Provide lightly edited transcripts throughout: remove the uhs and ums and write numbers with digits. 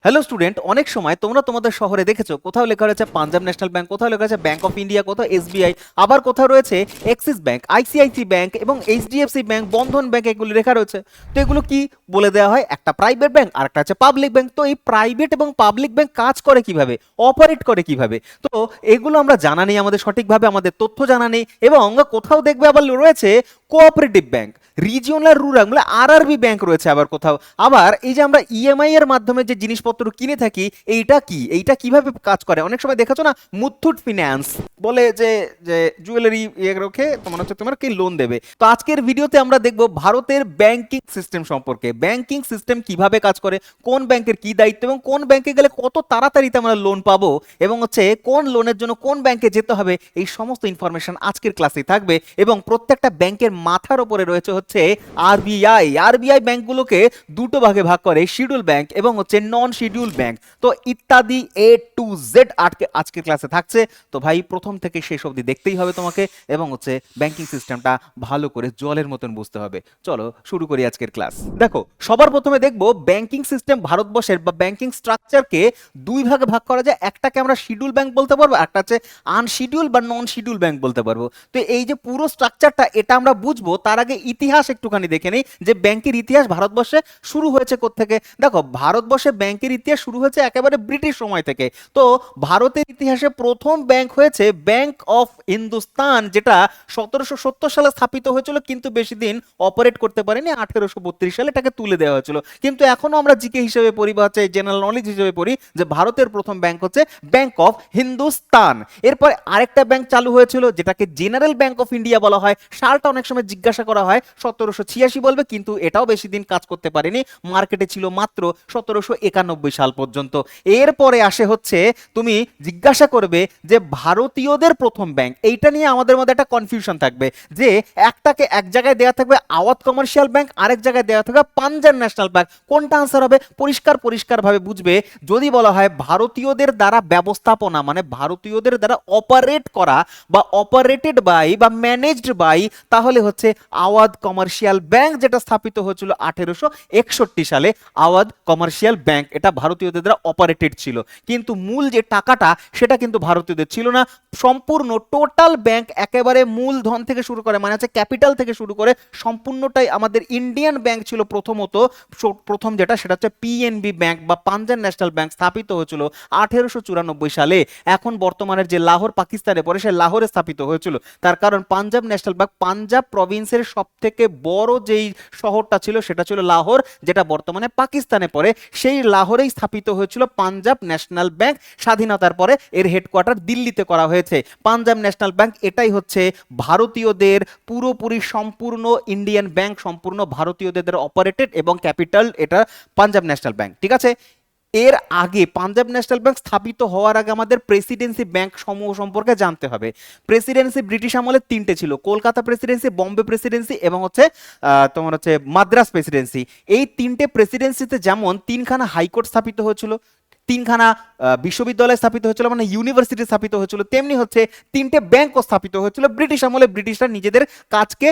Hello student, অনেক সময় তোমরা তোমাদের শহরে দেখেছো কোথাও লেখা রয়েছে পাঞ্জাব ন্যাশনাল ব্যাংক, কোথাও লেখা আছে ব্যাংক অফ ইন্ডিয়া, কোথাও এসবিআই, আবার কোথাও রয়েছে এক্সিস ব্যাংক, আইসিআইসি ব্যাংক এবং এইচডিএফসি ব্যাংক, বন্ধন ব্যাংক, এগুলো লেখা রয়েছে। তো এগুলো কি বলে দেওয়া হয়? একটা প্রাইভেট ব্যাংক আর একটা আছে পাবলিক ব্যাংক। তো এই প্রাইভেট এবং পাবলিক ব্যাংক কাজ করে কিভাবে, অপারেট করে কিভাবে, তো এগুলো আমরা জানা নেই, আমাদের সঠিকভাবে আমাদের তথ্য জানা নেই। এবং কোথাও দেখবে আবার রয়েছে কোঅপারেটিভ ব্যাংক, রিজিওনাল রুরাল মানে আরআরবি ব্যাংক রয়েছে আবার কোথাও। আবার এই যে আমরা ইএমআই এর মাধ্যমে যে জিনিসপত্র কিনে থাকি, এইটা কি, এইটা কিভাবে কাজ করে? অনেক সময় দেখাচ্ছ না, মুথুট ফিন্যান্স বলে যে যে জুয়েলারি ইয়ে রেখে তোমার হচ্ছে তোমার কি লোন দেবে। তো আজকের ভিডিওতে আমরা দেখব ভারতের ব্যাংকিং সিস্টেম সম্পর্কে, ব্যাংকিং সিস্টেম কিভাবে কাজ করে, কোন ব্যাংকের কি দায়িত্ব এবং কোন ব্যাংকে গেলে কত তাড়াতাড়িতে আমরা লোন পাবো, এবং হচ্ছে কোন লোনের জন্য কোন ব্যাংকে যেতে হবে। এই সমস্ত ইনফরমেশন আজকের ক্লাসে থাকবে। এবং প্রত্যেকটা ব্যাংকের মাথার উপরে রয়েছে হচ্ছে আরবিআই। আরবিআই ব্যাংকগুলোকে দুটো ভাগে ভাগ করে, শিডিউল ব্যাংক এবং হচ্ছে নন শিডিউল ব্যাংক। তো ইত্যাদি এ টু জেড আজকের ক্লাসে থাকছে। তো ভাই প্রথম থেকে শেষ অবধি দেখতেই হবে তোমাকে, এবং হচ্ছে ব্যাংকিং সিস্টেমটা ভালো করে জলের মতন বুঝতে হবে। চলো শুরু করি আজকের ক্লাস। দেখো, সবার প্রথমে দেখবো ব্যাংকিং সিস্টেম ভারতবর্ষের বা ব্যাংকিং স্ট্রাকচারকে দুই ভাগে ভাগ করা যায়। একটাকে আমরা শিডিউল ব্যাংক বলতে পারবো, একটা হচ্ছে আনশিডিউল বা নন শিডিউল ব্যাংক বলতে পারবো। তো এই যে পুরো স্ট্রাকচারটা, এটা আমরা বুঝবো তার আগে ইতিহাস একটুখানি দেখে নেই, যে ব্যাংকের ইতিহাস ভারতবর্ষে শুরু হয়েছে কোত্থেকে। দেখো, ভারতবর্ষে ব্যাংকের ইতিহাস শুরু হয়েছে একেবারে ব্রিটিশ সময় থেকে। তো ভারতের ইতিহাসে প্রথম ব্যাংক হয়েছে ব্যাংক অফ হিন্দুস্তান, যেটা 1770 সালে স্থাপিত হয়েছিল, কিন্তু বেশি দিন অপারেট করতে পারেনি। 1832 সালে এটাকে তুলে দেওয়া হয়েছিল। কিন্তু এখনো আমরা জিকে হিসেবে পড়ি বা হচ্ছে জেনারেল নলেজ হিসেবে পড়ি যে ভারতের প্রথম ব্যাংক হচ্ছে ব্যাংক অফ হিন্দুস্তান। এরপর আরেকটা ব্যাংক চালু হয়েছিল যেটাকে জেনারেল ব্যাংক অফ ইন্ডিয়া বলা হয়। সালটা অনেক সময় জিজ্ঞাসা করা হয়, 1786 বলবে, কিন্তু এটাও বেশি দিন কাজ করতে পারেনি, মার্কেটে ছিল মাত্র 1791 সাল পর্যন্ত। এরপরে আসে হচ্ছে, তুমি জিজ্ঞাসা করবে যে ভারতীয়দের প্রথম ব্যাংক, এইটা নিয়ে আমাদের মধ্যে একটা কনফিউশন থাকবে, যে একটাকে এক জায়গায় দেওয়া থাকবে আওয়াধ কমার্শিয়াল ব্যাংক, আরেক জায়গায় দেওয়া থাকবে পাঞ্জাব ন্যাশনাল ব্যাংক। কোনটা আনসার হবে? পরিষ্কার ভাবে বুঝবে। যদি বলা হয় ভারতীয়দের দ্বারা ব্যবস্থাপনা, মানে ভারতীয়দের দ্বারা অপারেট করা বা অপারেটেড বাই বা ম্যানেজড বাই, তাহলে হচ্ছে আওয়াধ কমার্শিয়াল ব্যাংক, যেটা স্থাপিত হয়েছিল 1861 সালে। আওয়াধ কমার্শিয়াল ব্যাংক এটা ভারতীয়দের দ্বারা অপারেটেড ছিল, কিন্তু মূল যে টাকাটা সেটা কিন্তু ভারতীয়দের ছিল না। সম্পূর্ণ টোটাল ব্যাংক একেবারে মূলধন থেকে শুরু করে, মানে হচ্ছে ক্যাপিটাল থেকে শুরু করে সম্পূর্ণটাই আমাদের ইন্ডিয়ান ব্যাংক ছিল প্রথমত। প্রথম যেটা সেটা হচ্ছে পিএনবি ব্যাংক বা পাঞ্জাব ন্যাশনাল ব্যাংক, স্থাপিত হয়েছিল 1894 সালে। এখন বর্তমানের যে লাহোর পাকিস্তানে পড়ে, সে লাহোরে স্থাপিত হয়েছিল। তার কারণ পাঞ্জাব ন্যাশনাল ব্যাংক পাঞ্জাব প্রভিন্সের সব থেকে বড় যেই শহরটা ছিল সেটা ছিল লাহোর, যেটা বর্তমানে পাকিস্তানে পড়ে। সেই লাহোরেই স্থাপিত হয়েছিল পাঞ্জাব ন্যাশনাল ব্যাংক। স্বাধীনতার পরে এর হেডকোয়ার্টার দিল্লিতে করা হয়েছে। পাঞ্জাব ন্যাশনাল ব্যাংক এটাই হচ্ছে ভারতীয়দের পুরোপুরি সম্পূর্ণ ইন্ডিয়ান ব্যাংক, সম্পূর্ণ ভারতীয়দের দ্বারা অপারেটেড, এবং ক্যাপিটাল এটা পাঞ্জাব ন্যাশনাল ব্যাংক। ঠিক আছে, এর আগে পাঞ্জাব ন্যাশনাল ব্যাংক স্থাপিত হওয়ার আগে আমাদের প্রেসিডেন্সি ব্যাংক সমূহ সম্পর্কে জানতে হবে। প্রেসিডেন্সি ব্রিটিশ আমলে তিনটে ছিল, কলকাতা প্রেসিডেন্সি, বম্বে প্রেসিডেন্সি এবং হচ্ছে তোমার হচ্ছে মাদ্রাস প্রেসিডেন্সি। এই তিনটে প্রেসিডেন্সিতে যেমন তিনখানা হাইকোর্ট স্থাপিত হয়েছিল, তিনখানা বিশ্ববিদ্যালয় স্থাপিত হয়েছিল, মানে ইউনিভার্সিটি স্থাপিত হয়েছিল, তেমনি হচ্ছে তিনটে ব্যাংকও স্থাপিত হয়েছিল। ব্রিটিশ আমলে ব্রিটিশরা নিজেদের কাজকে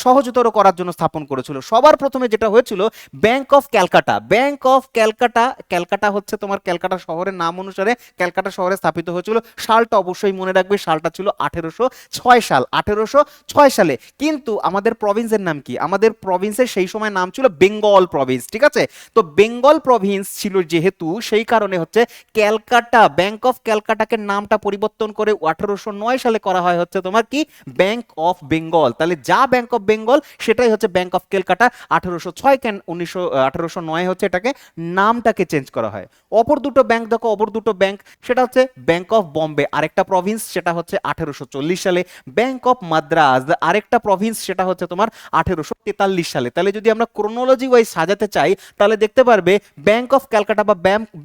সহজতর করার জন্য স্থাপন করেছিল। সবার প্রথমে যেটা হয়েছিল bank of Calcutta. Bank of Calcutta, Calcutta হচ্ছে তোমার ক্যালকাটা শহরের নাম অনুসারে ক্যালকাটা শহরে স্থাপিত হয়েছিল। সালটা অবশ্যই মনে রাখবে, সালটা ছিল 1806 সাল, 1806 সালে। কিন্তু আমাদের প্রভিন্সের নাম কি? আমাদের প্রভিন্সের সেই সময় নাম ছিল বেঙ্গল প্রভিন্স। ঠিক আছে, তো বেঙ্গল প্রভিন্স ছিল যেহেতু, সেই কারণে হচ্ছে ক্যালকাটা, ব্যাংক অফ ক্যালকাটাকে নামটা পরিবর্তন করে 1809 সালে করা হয় হচ্ছে তোমার কি ব্যাংক অফ বেঙ্গল। তাহলে যা ব্যাংক অফ বেঙ্গল সেটাই হচ্ছে ব্যাংক অফ ক্যালকাটা। 1806 কেন 1809 হচ্ছে এটাকে নামটাকে চেঞ্জ করা হয়। অপর দুটো ব্যাংক দেখো, অপর দুটো ব্যাংক, সেটা হচ্ছে ব্যাংক অফ বম্বে আরেকটা প্রভিন্স, সেটা হচ্ছে 1840 সালে। ব্যাংক অফ মাদ্রাজ আরেকটা প্রভিন্স, সেটা হচ্ছে তোমার 1843 সালে। তাহলে যদি আমরা ক্রোনোলজি ওয়াইজ সাজাতে চাই, তাহলে দেখতে পারবে ব্যাংক অফ ক্যালকাটা বা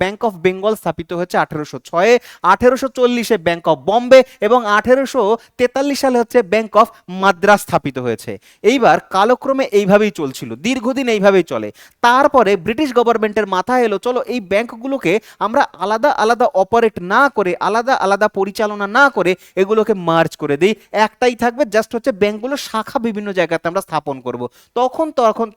ব্যাংক অফ বেঙ্গল স্থাপিত হচ্ছে 1806-এ, 1840-এ ব্যাংক অফ বম্বে এবং 1843 সালে হচ্ছে ব্যাংক অফ মাদ্রাস স্থাপিত হয়েছে। এইবার কালক্রমে এইভাবেই চলছিল, দীর্ঘদিন এইভাবেই চলে। তারপরে ব্রিটিশ গভর্নমেন্টের মাথায় এলো চলো এই ব্যাংকগুলোকে আমরা আলাদা আলাদা অপারেট না করে, আলাদা আলাদা পরিচালনা না করে এগুলোকে মার্জ করে দিই, একটাই থাকবে, জাস্ট হচ্ছে ব্যাংকগুলো শাখা বিভিন্ন জায়গাতে আমরা স্থাপন করব। তখন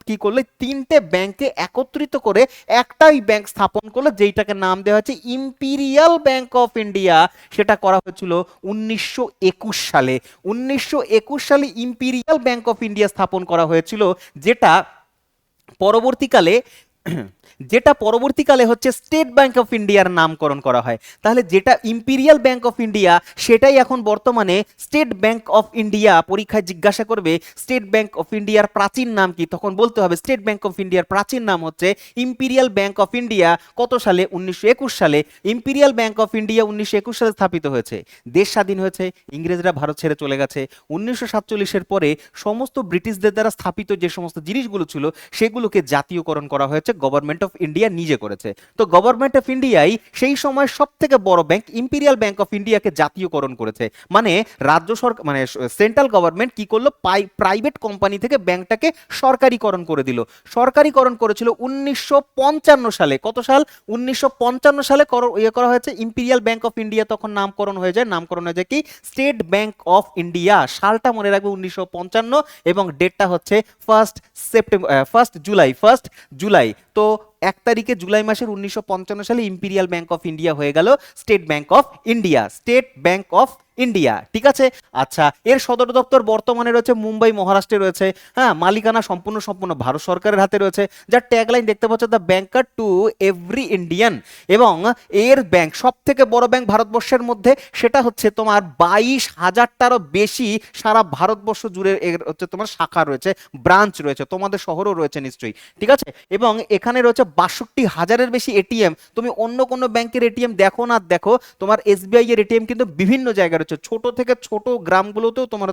কি করলে, তিনটে ব্যাংকে একত্রিত করে একটাই ব্যাংক স্থাপন করলো, যেইটাকে নাম দেওয়া হচ্ছে ইম্পিরিয়াল ব্যাংক অফ ইন্ডিয়া। সেটা করা হয়েছিল 1921 সালে। 1921 সালে ইম্পিরিয়াল ব্যাংক অফ ইন্ডিয়া স্থাপন করা হয়েছিল, যেটা পরবর্তীকালে হচ্ছে স্টেট ব্যাংক অফ ইন্ডিয়ার নামকরণ করা হয়। তাহলে যেটা ইম্পিরিয়াল ব্যাংক অফ ইন্ডিয়া সেটাই এখন বর্তমানে স্টেট ব্যাংক অফ ইন্ডিয়া। পরীক্ষায় জিজ্ঞাসা করবে স্টেট ব্যাংক অফ ইন্ডিয়ার প্রাচীন নাম কি, তখন বলতে হবে স্টেট ব্যাংক অফ ইন্ডিয়ার প্রাচীন নাম হচ্ছে ইম্পিরিয়াল ব্যাংক অফ ইন্ডিয়া। কত সালে? 1921 সালে। ইম্পিরিয়াল ব্যাংক অফ ইন্ডিয়া 1921 সালে স্থাপিত হয়েছে। দেশ স্বাধীন হয়েছে, ইংরেজরা ভারত ছেড়ে চলে গেছে। 1947-এর পরে সমস্ত ব্রিটিশদের দ্বারা স্থাপিত যে সমস্ত জিনিসগুলো ছিল সেগুলোকে জাতীয়করণ করা হয়েছে, গভর্নমেন্ট অফ ইন্ডিয়া নিজে করেছে। তো গভর্নমেন্ট অফ ইন্ডিয়াই সেই সময় সব থেকে বড় ব্যাংক ইম্পিরিয়াল ব্যাংক অফ ইন্ডিয়াকে জাতীয়করণ করেছে। মানে রাজ্য সরকার, মানে সেন্ট্রাল গভর্নমেন্ট কি করলো, প্রাইভেট কোম্পানি থেকে ব্যাংকটাকে সরকারিকরণ করে দিল। সরকারিকরণ করেছিল 1955 সালে। কত সাল? 1955 সালে করা হয়েছে ইম্পিরিয়াল ব্যাংক অফ ইন্ডিয়া। তখন নামকরণ হয়ে যায় কি, স্টেট ব্যাংক অফ ইন্ডিয়া। সালটা মনে রাখবে 1955 এবং ডেটটা হচ্ছে 1 জুলাই। তো 1 তারিখে জুলাই মাসের 1955 সালে ইম্পিরিয়াল ব্যাংক অফ ইন্ডিয়া হয়ে গেল স্টেট ব্যাংক অফ ইন্ডিয়া। ঠিক আছে। আচ্ছা, এর সদর দপ্তর বর্তমানে রয়েছে মুম্বাই, মহারাষ্ট্রে রয়েছে। হ্যাঁ, মালিকানা সম্পূর্ণ ভারত সরকারের হাতে রয়েছে। যার ট্যাগলাইন দেখতে পাচ্ছ, the banker to every Indian. এবং এর ব্যাংক, সব থেকে বড় ব্যাংক ভারতবর্ষের মধ্যে, সেটা হচ্ছে তোমার 22,000টারও বেশি সারা ভারতবর্ষ জুড়ে এর হচ্ছে তোমার শাখা রয়েছে, ব্রাঞ্চ রয়েছে, তোমাদের শহরও রয়েছে নিশ্চয়ই। ঠিক আছে। এবং এখানে রয়েছে 62,000-এর বেশি এটিএম। তুমি অন্য কোনো ব্যাংকের এটিএম দেখো না দেখো, তোমার এসবিআই এর এটিএম কিন্তু বিভিন্ন জায়গায় রয়েছে। ছোট থেকে ছোট গ্রামগুলোতেও তোমার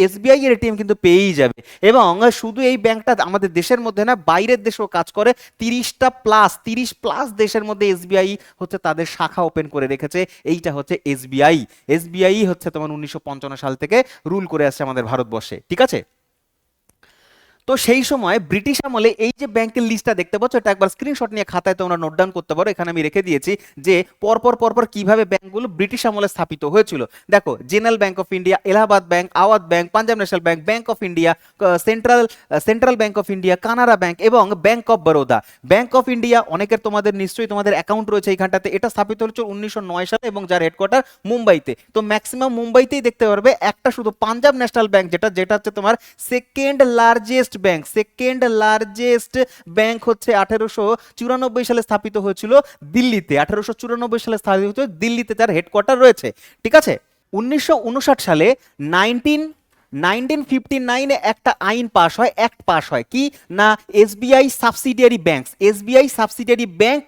এসবিআই এর এটিএম কিন্তু পেয়েই যাবে। এবং শুধু এই ব্যাংকটা আমাদের দেশের মধ্যে না, বাইরের দেশেও কাজ করে। 30 প্লাস দেশের মধ্যে এসবিআই হচ্ছে তাদের শাখা ওপেন করে রেখেছে। এইটা হচ্ছে এসবিআই হচ্ছে তোমার 1955 সাল থেকে রুল করে আসছে আমাদের ভারতবর্ষে। ঠিক আছে। তো সেই সময় ব্রিটিশ আমলে এই যে ব্যাংকের লিস্টটা দেখতে পাচ্ছ, এটা একবার স্ক্রিনশট নিয়ে খাতায় তোমরা নোট ডাউন করতে পারো। এখানে আমি রেখে দিয়েছি যে পরপর কিভাবে ব্যাংকগুলো ব্রিটিশ আমলে স্থাপিত হয়েছিল। দেখো, general bank of India, Allahabad bank, Awadh bank, Punjab national bank, bank of India, central bank of India, Canara bank এবং bank of Baroda. Bank of India অনেকের নিশ্চয়ই তোমাদের অ্যাকাউন্ট রয়েছে এইখানটাতে। এটা স্থাপিত হয়েছিল 1909 সালে এবং যার হেডকোয়ার্টার মুম্বাইতে। তো ম্যাক্সিমাম মুম্বাইতেই দেখতে পারবে। একটা শুধু পাঞ্জাব ন্যাশনাল ব্যাংক, যেটা হচ্ছে তোমার সেকেন্ড লার্জেস্ট ব্যাংক হচ্ছে 1894 সালে স্থাপিত হয়েছিল দিল্লিতে। 1894 সালে স্থাপিত হয়েছিল দিল্লিতে, তার হেডকোয়ার্টার রয়েছে। ঠিক আছে। 1959 সালে 1959 একটা আইন পাস হয়, অ্যাক্ট পাস হয়, কি না, এসবিআই সাবসিডিয়ারি ব্যাংক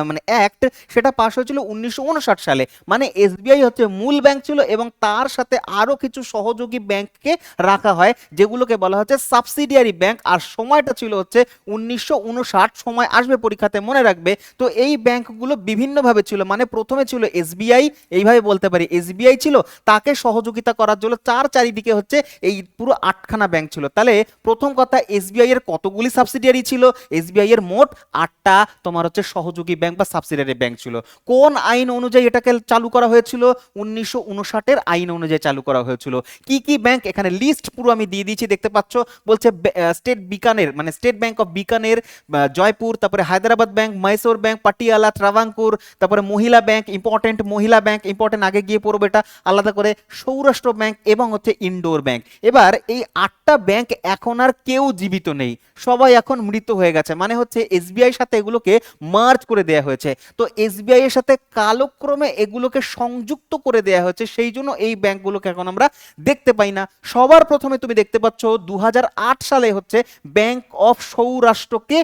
মানে অ্যাক্ট। সেটা পাস হয়েছিল 1959 সালে। মানে এসবিআই হচ্ছে মূল ব্যাংক ছিল এবং তার সাথে আরো কিছু সহযোগী ব্যাংককে রাখা হয়, যেগুলোকে বলা হচ্ছে সাবসিডিয়ারি ব্যাংক। আর সময়টা ছিল হচ্ছে 1959। সময় আসবে পরীক্ষাতে, মনে রাখবে। তো এই ব্যাংকগুলো বিভিন্নভাবে ছিল। মানে প্রথমে ছিল এসবিআই, এইভাবে বলতে পারি এসবিআই ছিল, তাকে সহযোগিতা করার জন্য চারিদিকে হচ্ছে এই পুরো 8খানা ব্যাংক ছিল। তাহলে প্রথম কথা, এসবিআই এর কতগুলি সাবসিডিয়ারি ছিল? এসবিআই এর মোট 8টা তোমার হচ্ছে সহযোগী ব্যাংক বা সাবসিডিয়ারি ব্যাংক ছিল। কোন আইন অনুযায়ী এটাকে চালু করা হয়েছিল? 1959 আইন অনুযায়ী চালু করা হয়েছিল। কি কি ব্যাংক, এখানে লিস্ট পুরো আমি দিয়ে দিয়েছি, দেখতে পাচ্ছ। বলছে state bank of Bikaner, Jaipur, তারপরে হায়দ্রাবাদ ব্যাংক, মহীশূর ব্যাংক, পাটিয়ালা, ট্রাভাঙ্কুর, তারপরে মহিলা ব্যাংক, ইম্পর্টেন্ট আগে গিয়ে পড়বে এটা আলাদা করে, সৌরাষ্ট্র ব্যাংক এবং হচ্ছে ইন্ডোর ব্যাংক। এবার এই 8টা ব্যাংক এখন আর কেউ জীবিত নেই, সবাই এখন মৃত হয়ে গেছে। মানে হচ্ছে এসবিআই সাথে এগুলোকে মার্জ করে দেয়া হয়েছে। তো এসবিআই এর সাথে কালক্রমে এগুলোকে সংযুক্ত করে দেয়া হয়েছে, সেই জন্য এই ব্যাংকগুলোকে এখন আমরা দেখতে পাই না। সবার প্রথমে তুমি দেখতে পাচ্ছ 2008 সালে হচ্ছে ব্যাংক অফ সৌরাষ্ট্রকে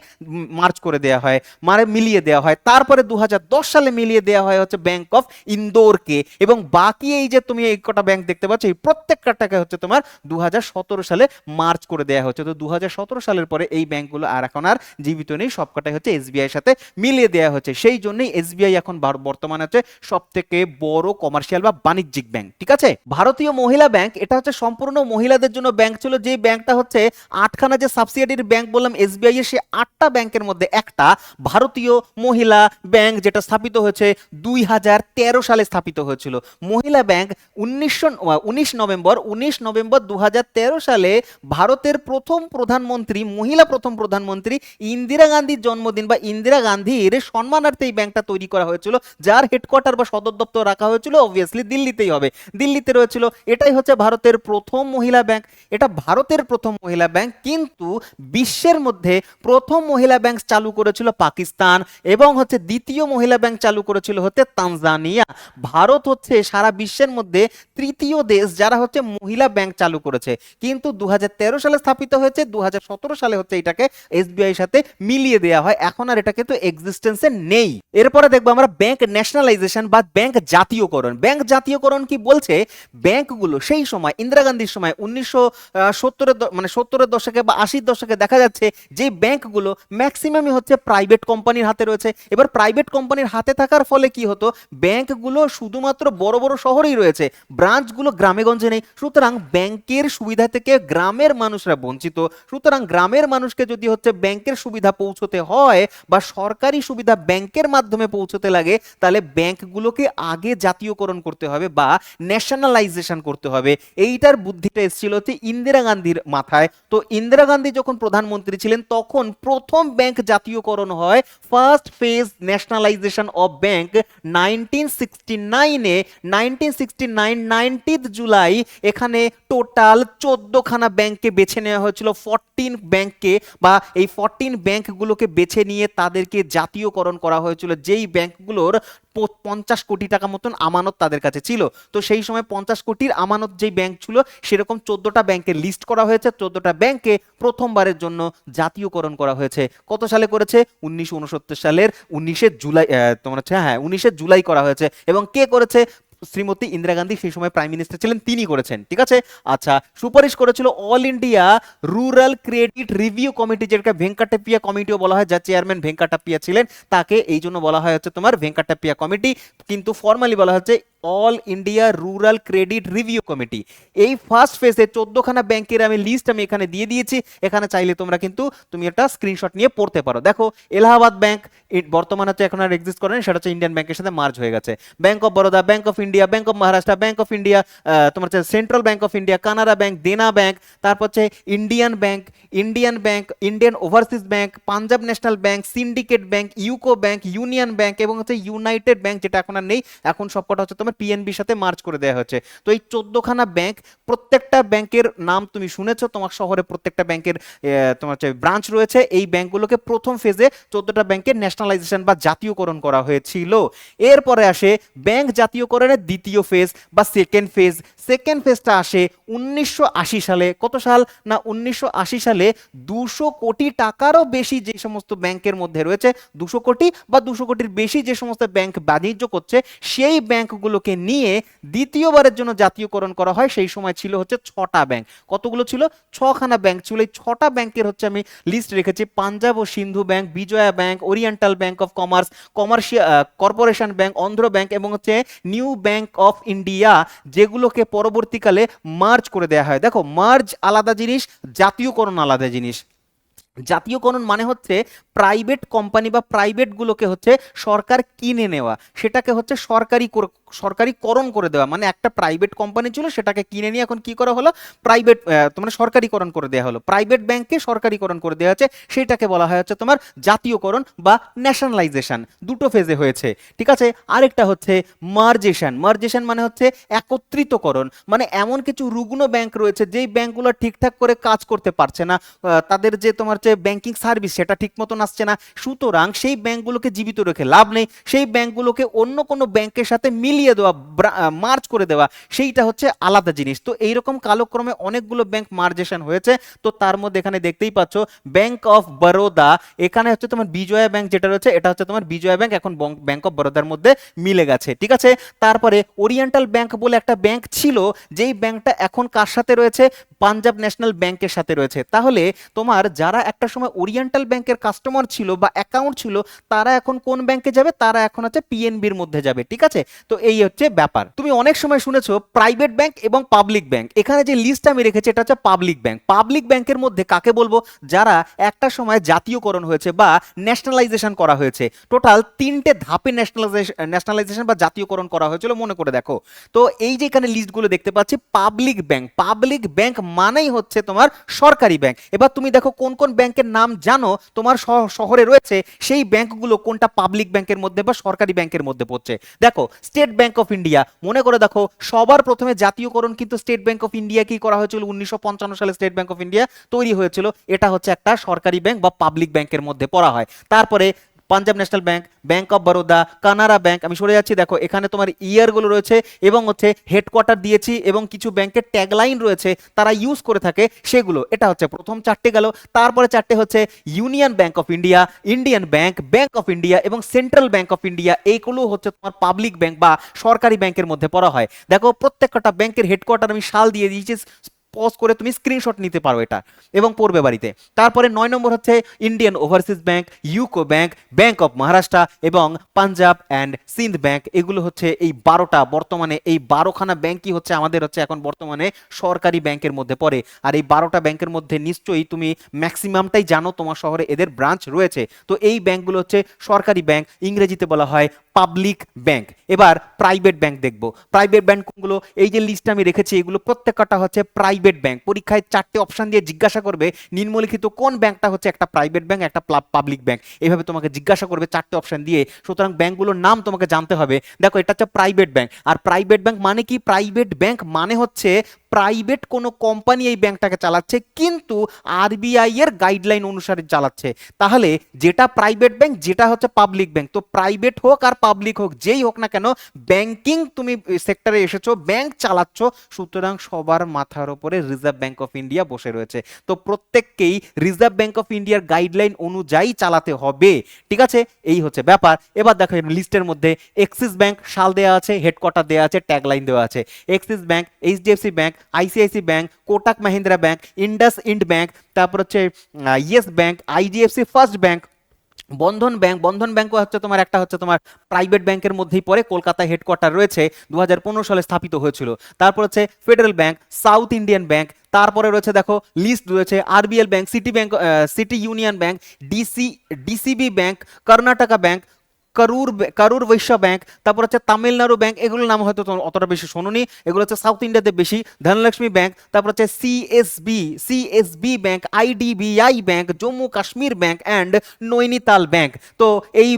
মার্জ করে দেয়া হয়, মানে মিলিয়ে দেওয়া হয়। তারপরে 2010 সালে মিলিয়ে দেওয়া হয় হচ্ছে ব্যাংক অফ ইন্দোরকে। এবং বাকি এই যে তুমি এই কটা ব্যাংক দেখতে পাচ্ছ, এই প্রত্যেকটাকে হচ্ছে তোমার 2017 সালে মার্চ করে দেওয়া হচ্ছে। তো 2017 সালের পরে এই ব্যাংকগুলো আর এখন আর জীবিত নেই, সবকটাই হচ্ছে এসবিআই এর সাথে মিলিয়ে দেওয়া হচ্ছে। সেই জন্যই এসবিআই এখন বর্তমানে হচ্ছে সব থেকে বড় কমার্শিয়াল বা বাণিজ্যিক ব্যাংক। ঠিক আছে, ভারতীয় মহিলা ব্যাংক এটা হচ্ছে সম্পূর্ণ মহিলাদের জন্য ব্যাংক ছিল, যে ব্যাংকটা হচ্ছে আটখানা যে সাবসিডিয়ারি ব্যাংক বললাম এসবিআই এর, সে আটটা ব্যাংকের মধ্যে একটা ভারতীয় মহিলা ব্যাংক, যেটা স্থাপিত হয়েছে 2013 সালে স্থাপিত হয়েছিল। মহিলা ব্যাংক 19 নভেম্বর 2013 সালে ভারতের প্রথম প্রধানমন্ত্রী, মহিলা প্রথম প্রধানমন্ত্রী ইন্দিরা গান্ধীর জন্মদিন বা ইন্দিরা গান্ধীর সম্মানার্থে এই ব্যাংকটা তৈরি করা হয়েছিল, যার হেডকোয়ার্টার বা সদর দপ্তর রাখা হয়েছিল অবভিয়াসলি দিল্লিতেই হবে, দিল্লিতে রয়েছিল। এটাই হচ্ছে ভারতের প্রথম মহিলা ব্যাংক। এটা ভারতের প্রথম মহিলা ব্যাংক, কিন্তু বিশ্বের মধ্যে প্রথম মহিলা ব্যাংক চালু করেছিল পাকিস্তান, এবং হচ্ছে দ্বিতীয় মহিলা ব্যাংক চালু করেছিল হচ্ছে তানজানিয়া। ভারত হচ্ছে সারা বিশ্বের মধ্যে তৃতীয় দেশ যারা হচ্ছে মহিলা ব্যাংক চালু করেছে, কিন্তু 2013 সালে স্থাপিত হয়েছে, 2017 সালে হচ্ছে এটাকে এসবিআই এর সাথে মিলিয়ে দেওয়া হয়, এখন আর এটা কিন্তু এক্সিস্টেন্সে নেই। এরপরে দেখবো আমরা ব্যাংক ন্যাশনালাইজেশন বা ব্যাংক জাতীয়করণ। ব্যাংক জাতীয়করণ কি বলছে, ব্যাংকগুলো সেই সময় ইন্দিরা গান্ধীর সময় 1970 দশকে বা 80 দশকে দেখা যাচ্ছে যে ব্যাংকগুলো ম্যাক্সিমামই হচ্ছে প্রাইভেট কোম্পানির হাতে রয়েছে। এবার প্রাইভেট কোম্পানির হাতে থাকার ফলে কি হতো, ব্যাংকগুলো শুধুমাত্র বড় বড় শহরেই রয়েছে, ব্রাঞ্চগুলো গ্রামে গঞ্জে নেই। সুতরাং ব্যাংকের সুবিধা থেকে গ্রামের মানুষরা বঞ্চিত। সুতরাং গ্রামের মানুষকে যদি হচ্ছে ব্যাংকের সুবিধা পৌঁছতে হয় বা সরকারি সুবিধা ব্যাংকের মাধ্যমে পৌঁছতে লাগে, তাহলে ব্যাংকগুলোকে আগে জাতীয়করণ করতে হবে বা ন্যাশনালাইজেশন করতে হবে। এইটার বুদ্ধিটা এসেছিল হচ্ছে ইন্দিরা গান্ধীর মাথায়। তো ইন্দিরা গান্ধী যখন প্রধানমন্ত্রী ছিলেন তখন প্রথম ব্যাংক জাতীয়করণ হয়, first phase nationalisation of bank 1969-এ। 1969 জুলাই এখানে টোটাল 14খানা ব্যাংককে বেছে নেওয়া হয়েছিল, 14 ব্যাংককে, বা এই 14 ব্যাংকগুলোকে বেছে নিয়ে তাদেরকে জাতীয়করণ করা হয়েছিল, যেই ব্যাংকগুলোর 50 কোটি টাকা মতন আমানত তাদের কাছে ছিল। তো সেই সময় 50 কোটির আমানত যেই ব্যাংক ছিল, সেরকম 14টা ব্যাংকের লিস্ট করা হয়েছে, 14টা ব্যাংকে প্রথমবারের জন্য জাতীয়করণ করা হয়েছে। কত সালে করেছে, 1969 সালের 19শে জুলাই, তোমার হচ্ছে 19শে জুলাই করা হয়েছে। এবং কে করেছে, শ্রীমতী ইন্দিরা গান্ধী সেই সময় প্রাইম মিনিস্টার ছিলেন, তিনি করেছেন। ঠিক আছে, আচ্ছা, সুপারিশ করেছিল all India rural credit review committee, যেটাকে ভেঙ্কাটাপ্পিয়া কমিটিও বলা হয়, যার চেয়ারম্যান ভেঙ্কাটাপ্পিয়া ছিলেন, তাকে এই জন্য বলা হয় হচ্ছে তোমার ভেঙ্কাটাপ্পিয়া কমিটি, কিন্তু ফর্মালি বলা হচ্ছে all India rural credit review committee. এই ফার্স্ট ফেজে 14খানা ব্যাংকের আমি লিস্ট আমি এখানে দিয়ে দিয়েছি, এখানে চাইলে তোমরা কিন্তু তুমি একটা স্ক্রিনশট নিয়ে পড়তে পারো। দেখো, এলাহাবাদ ব্যাংক বর্তমানে হচ্ছে এখন আর এক্সিস্ট করে না, সেটা হচ্ছে ইন্ডিয়ান ব্যাংকের সাথে মার্জ হয়ে গেছে। Bank of Baroda, bank of India, bank of Maharashtra, bank of India, তোমার হচ্ছে central bank of India, Canara bank, Dena bank, তারপর হচ্ছে Indian bank, Indian overseas bank, Punjab national bank, syndicate bank, UCO bank, union bank এবং হচ্ছে ইউনাইটেড ব্যাংক, যেটা এখন আর নেই, এখন সবকটা হচ্ছে তোমার পিএনবির সাথে মার্জ করে দেওয়া হচ্ছে। তো এই 14খানা ব্যাংক, প্রত্যেকটা ব্যাংকের নাম তুমি শুনেছো, তোমার শহরে প্রত্যেকটা ব্যাংকের তোমার হচ্ছে ব্রাঞ্চ রয়েছে। এই ব্যাংকগুলোকে প্রথম ফেজে 14টা ব্যাংকের ন্যাশনালাইজেশন বা জাতীয়করণ করা হয়েছিল। এরপরে আসে ব্যাংক জাতীয়করণের দ্বিতীয় ফেজ বা সেকেন্ড ফেজ। সেকেন্ড ফেজটা আসে 1980 সালে। কত সাল না, 1980 সালে 200 কোটি টাকারও বেশি যে সমস্ত ব্যাংকের মধ্যে রয়েছে, 200 কোটি বা 200 কোটির বেশি যে সমস্ত ব্যাংক বাণিজ্য করছে, সেই ব্যাংকগুলোকে নিয়ে দ্বিতীয়বারের জন্য জাতীয়করণ করা হয়। সেই সময় ছিল হচ্ছে 6টা ব্যাংক। কতগুলো ছিল, 6খানা ব্যাংক ছিল। এই 6টা ব্যাংকের হচ্ছে আমি লিস্ট রেখেছি, পাঞ্জাব ও Sindhu bank, Vijaya bank, oriental bank of commerce, corporation bank, Andhra bank এবং হচ্ছে নিউ ব্যাংক অফ ইন্ডিয়া, যেগুলোকে পরবর্তীকালে মার্জ করে দেওয়া হয়। দেখো, মার্জ আলাদা জিনিস, জাতীয়করণ আলাদা জিনিস। জাতীয়করণ মানে হচ্ছে প্রাইভেট কোম্পানি বা প্রাইভেটগুলোকে হচ্ছে সরকার কিনে নেওয়া, সেটাকে হচ্ছে সরকারিকরণ করে দেওয়া। মানে একটা প্রাইভেট কোম্পানি ছিল, সেটাকে কিনে নিয়ে এখন কি করা হলো, প্রাইভেট তোমার সরকারিকরণ করে দেওয়া হলো, প্রাইভেট ব্যাংককে সরকারিকরণ করে দেওয়া হচ্ছে, সেটাকে বলা হয় হচ্ছে তোমার জাতীয়করণ বা ন্যাশনালাইজেশন। দুটো ফেজে হয়েছে। ঠিক আছে, আরেকটা হচ্ছে মার্জেশন। মার্জেশন মানে হচ্ছে একত্রিতকরণ। মানে এমন কিছু রুগ্ন ব্যাংক রয়েছে যেই ব্যাংকগুলো ঠিকঠাক করে কাজ করতে পারছে না, তাদের যে তোমার হচ্ছে ব্যাংকিং সার্ভিস সেটা ঠিক মতন আসছে না, সুতরাং সেই ব্যাংকগুলোকে জীবিত রেখে লাভ নেই, সেই ব্যাংকগুলোকে অন্য কোনো ব্যাংকের সাথে মিলিয়ে দেওয়া, মার্জ করে দেওয়া, সেইটা হচ্ছে আলাদা জিনিস। তো এইরকম কালক্রমে অনেকগুলো ব্যাংক মার্জেশন হয়েছে। তো তার মধ্যে এখানে দেখতেই পাচ্ছ ব্যাংক অফ বরোদা, এখানে হচ্ছে তোমার বিজয়া ব্যাংক যেটা রয়েছে এটা হচ্ছে তোমার বিজয়া ব্যাংক, এখন ব্যাংক অফ বরোদার মধ্যে মিলে গেছে, ঠিক আছে। তারপরে ওরিয়েন্টাল ব্যাংক বলে একটা ব্যাংক ছিল, যেই ব্যাংকটা এখন কার সাথে রয়েছে, পাঞ্জাব ন্যাশনাল ব্যাংকের সাথে রয়েছে। তাহলে তোমার যারা একটা সময় ওরিয়েন্টাল ব্যাংকের কাস্টমার ছিল বা অ্যাকাউন্ট ছিল, তারা এখন কোন ব্যাংকে যাবে, তারা এখন হচ্ছে পিএনবির মধ্যে যাবে, ঠিক আছে। তো এই হচ্ছে ব্যাপার। তুমি অনেক সময় শুনেছো প্রাইভেট ব্যাংক এবং পাবলিক ব্যাংক, এখানে যে লিস্ট আমি রেখেছি এটা হচ্ছে পাবলিক ব্যাংক। পাবলিক ব্যাংকের মধ্যে কাকে বলবো, যারা একটা সময় জাতীয়করণ হয়েছে বা ন্যাশনালাইজেশন করা হয়েছে। টোটাল 3টে ধাপে ন্যাশনালাইজেশন বা জাতীয়করণ করা হয়েছিল, মনে করে দেখো। তো এই যে এখানে লিস্টগুলো দেখতে পাচ্ছি পাবলিক ব্যাংক, পাবলিক ব্যাংক মানেই হচ্ছে তোমার সরকারি ব্যাংক। এবার তুমি দেখো কোন কোন ব্যাংকের নাম জানো তোমার শহরে রয়েছে, সেই ব্যাংকগুলো কোনটা পাবলিক ব্যাংকের মধ্যে বা সরকারি ব্যাংকের মধ্যে পড়ছে। দেখো স্টেট ব্যাংক অফ ইন্ডিয়া, মনে করে দেখো সবার প্রথমে জাতীয়করণ কিন্তু স্টেট ব্যাংক অফ ইন্ডিয়া কি করা হয়েছিল, 1955 সালে স্টেট ব্যাংক অফ ইন্ডিয়া তৈরি হয়েছিল। এটা হচ্ছে একটা সরকারি ব্যাংক বা পাবলিক ব্যাংকের মধ্যে পড়া হয়। তারপরে Punjab national bank, bank of Baroda, Canara bank, আমি সরে যাচ্ছি, দেখো এখানে তোমার ইয়ারগুলো রয়েছে এবং হচ্ছে হেডকোয়ার্টার দিয়েছি এবং কিছু ব্যাংকের ট্যাগলাইন রয়েছে তারা ইউজ করে থাকে সেগুলো। এটা হচ্ছে প্রথম 4টে গেল। তারপরে 4টে হচ্ছে union bank of India, Indian bank, bank of India এবং সেন্ট্রাল ব্যাংক অফ ইন্ডিয়া, এইগুলো হচ্ছে তোমার পাবলিক ব্যাংক বা সরকারি ব্যাংকের মধ্যে পড়া হয়। দেখো প্রত্যেকটা ব্যাংকের হেডকোয়ার্টার আমি সাল দিয়ে দিয়েছি, পজ করে তুমি স্ক্রিনশট নিতে পারো এটা এবং পড়বে বাড়িতে। তারপরে 9 নম্বর হচ্ছে Indian overseas bank, UCO bank, bank of Maharashtra এবং পাঞ্জাব অ্যান্ড সিন্ধ ব্যাংক। এগুলো হচ্ছে এই 12টা, বর্তমানে এই 12খানা ব্যাংকই হচ্ছে আমাদের হচ্ছে এখন বর্তমানে সরকারি ব্যাংকের মধ্যে পড়ে। আর এই 12টা ব্যাংকের মধ্যে নিশ্চয়ই তুমি ম্যাক্সিমামটাই জানো তোমার শহরে এদের ব্রাঞ্চ রয়েছে। তো এই ব্যাংকগুলো হচ্ছে সরকারি ব্যাংক, ইংরেজিতে বলা হয় পাবলিক ব্যাংক। এবার প্রাইভেট ব্যাংক দেখবো। প্রাইভেট ব্যাংকগুলো এই যে লিস্ট আমি রেখেছি, এগুলো প্রত্যেকটা হচ্ছে প্রাইভেট ব্যাংক। পরীক্ষায় 4টে অপশন দিয়ে জিজ্ঞাসা করবে নিম্নলিখিত কোন ব্যাংকটা হচ্ছে একটা প্রাইভেট ব্যাংক, একটা পাবলিক ব্যাংক, এইভাবে তোমাকে জিজ্ঞাসা করবে 4টে অপশন দিয়ে। সুতরাং ব্যাংকগুলোর নাম তোমাকে জানতে হবে। দেখো এটা হচ্ছে প্রাইভেট ব্যাংক। আর প্রাইভেট ব্যাংক মানে কি, প্রাইভেট ব্যাংক মানে হচ্ছে প্রাইভেট কোনো কোম্পানি এই ব্যাংকটাকে চালাচ্ছে, কিন্তু আরবিআই এর গাইডলাইন অনুসারে চালাচ্ছে। তাহলে যেটা প্রাইভেট ব্যাংক, যেটা হচ্ছে পাবলিক ব্যাংক, তো প্রাইভেট হোক আর পাবলিক হোক, যেই হোক না কেন, ব্যাংকিং তুমি সেক্টরে এসেছো, ব্যাংক চালাচ্ছ, সুতরাং সবার মাথার উপরে রিজার্ভ ব্যাংক অফ ইন্ডিয়া বসে রয়েছে। তো প্রত্যেককেই রিজার্ভ ব্যাংক অফ ইন্ডিয়ার গাইডলাইন অনুযায়ী চালাতে হবে, ঠিক আছে। এই হচ্ছে ব্যাপার। এবার দেখো লিস্টের মধ্যে এক্সিস ব্যাংক সাল দেওয়া আছে, হেডকোয়ার্টার দেওয়া আছে, ট্যাগলাইন দেওয়া আছে। Axis bank, HDFC bank, ICICI bank, Kotak Mahindra bank, IndusInd bank, তারপর হচ্ছে yes bank, IDFC first bank, Bandhan bank. Bandhan ব্যাংকও হচ্ছে তোমার একটা হচ্ছে তোমার প্রাইভেট ব্যাংকের মধ্যেই পড়ে, কলকাতায় হেডকোয়ার্টার রয়েছে, 2015 সালে স্থাপিত হয়েছিল। তারপর হচ্ছে federal bank, south Indian bank, তারপরে রয়েছে দেখো লিস্ট রয়েছে RBL bank, city bank, city union bank, DCB bank, Karnataka bank, কারুর বৈশ্য ব্যাংক, তারপর হচ্ছে তামিলনাড়ু ব্যাংক। এগুলোর নাম হয়তো অতটা বেশি শোনোনি, এগুলো হচ্ছে সাউথ ইন্ডিয়াতে বেশি। ধনলক্ষ্মী ব্যাংক, তারপর হচ্ছে CSB bank, IDBI bank, Jammu Kashmir bank and Nainital bank. তো এই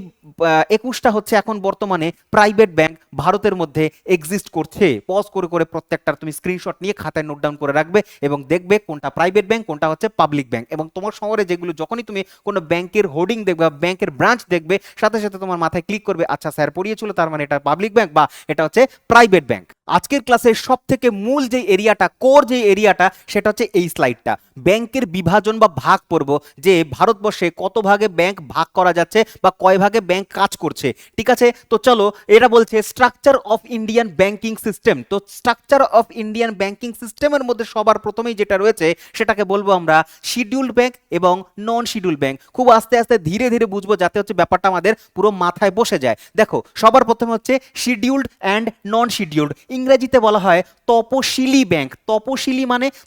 21টা হচ্ছে এখন বর্তমানে প্রাইভেট ব্যাংক ভারতের মধ্যে এক্সিস্ট করছে। পজ করে করে প্রত্যেকটার তুমি স্ক্রিনশট নিয়ে খাতায় নোট ডাউন করে রাখবে এবং দেখবে কোনটা প্রাইভেট ব্যাংক, কোনটা হচ্ছে পাবলিক ব্যাংক। এবং তোমার শহরে যেগুলো, যখনই তুমি কোনো ব্যাংকের হোর্ডিং দেখবে বা ব্যাংকের ব্রাঞ্চ দেখবে, সাথে সাথে তোমার মাথায় ক্লিক করবে, আচ্ছা স্যার পড়িয়েছিল, তার মানে এটা পাবলিক ব্যাংক বা এটা হচ্ছে প্রাইভেট ব্যাংক। আজকের ক্লাসের সব থেকে মূল যে এরিয়াটা, কোর যে এরিয়াটা, সেটা হচ্ছে এই স্লাইডটা। ব্যাংকের বিভাজন বা ভাগ পড়ব, যে ভারতবর্ষে কত ভাগে ব্যাংক ভাগ করা যাচ্ছে বা কয় ভাগে ব্যাংক কাজ করছে, ঠিক আছে। তো চলো, এটা বলছে structure of Indian banking system. তো স্ট্রাকচার অফ ইন্ডিয়ান ব্যাংকিং সিস্টেমের মধ্যে সবার প্রথমেই যেটা রয়েছে সেটাকে বলবো আমরা শিডিউল্ড ব্যাংক এবং নন শিডিউল্ড ব্যাংক। খুব আস্তে আস্তে ধীরে ধীরে বুঝবো, যাতে হচ্ছে ব্যাপারটা আমাদের পুরো মাথায় বসে যায়। দেখো সবার প্রথমে হচ্ছে শিডিউল্ড অ্যান্ড নন শিডিউল্ড। ইংরেজিতে বলা হয় তপশিলি ব্যাংক।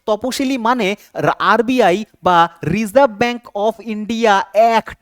তপশিলি মানে আরবিআই বা reserve bank of India act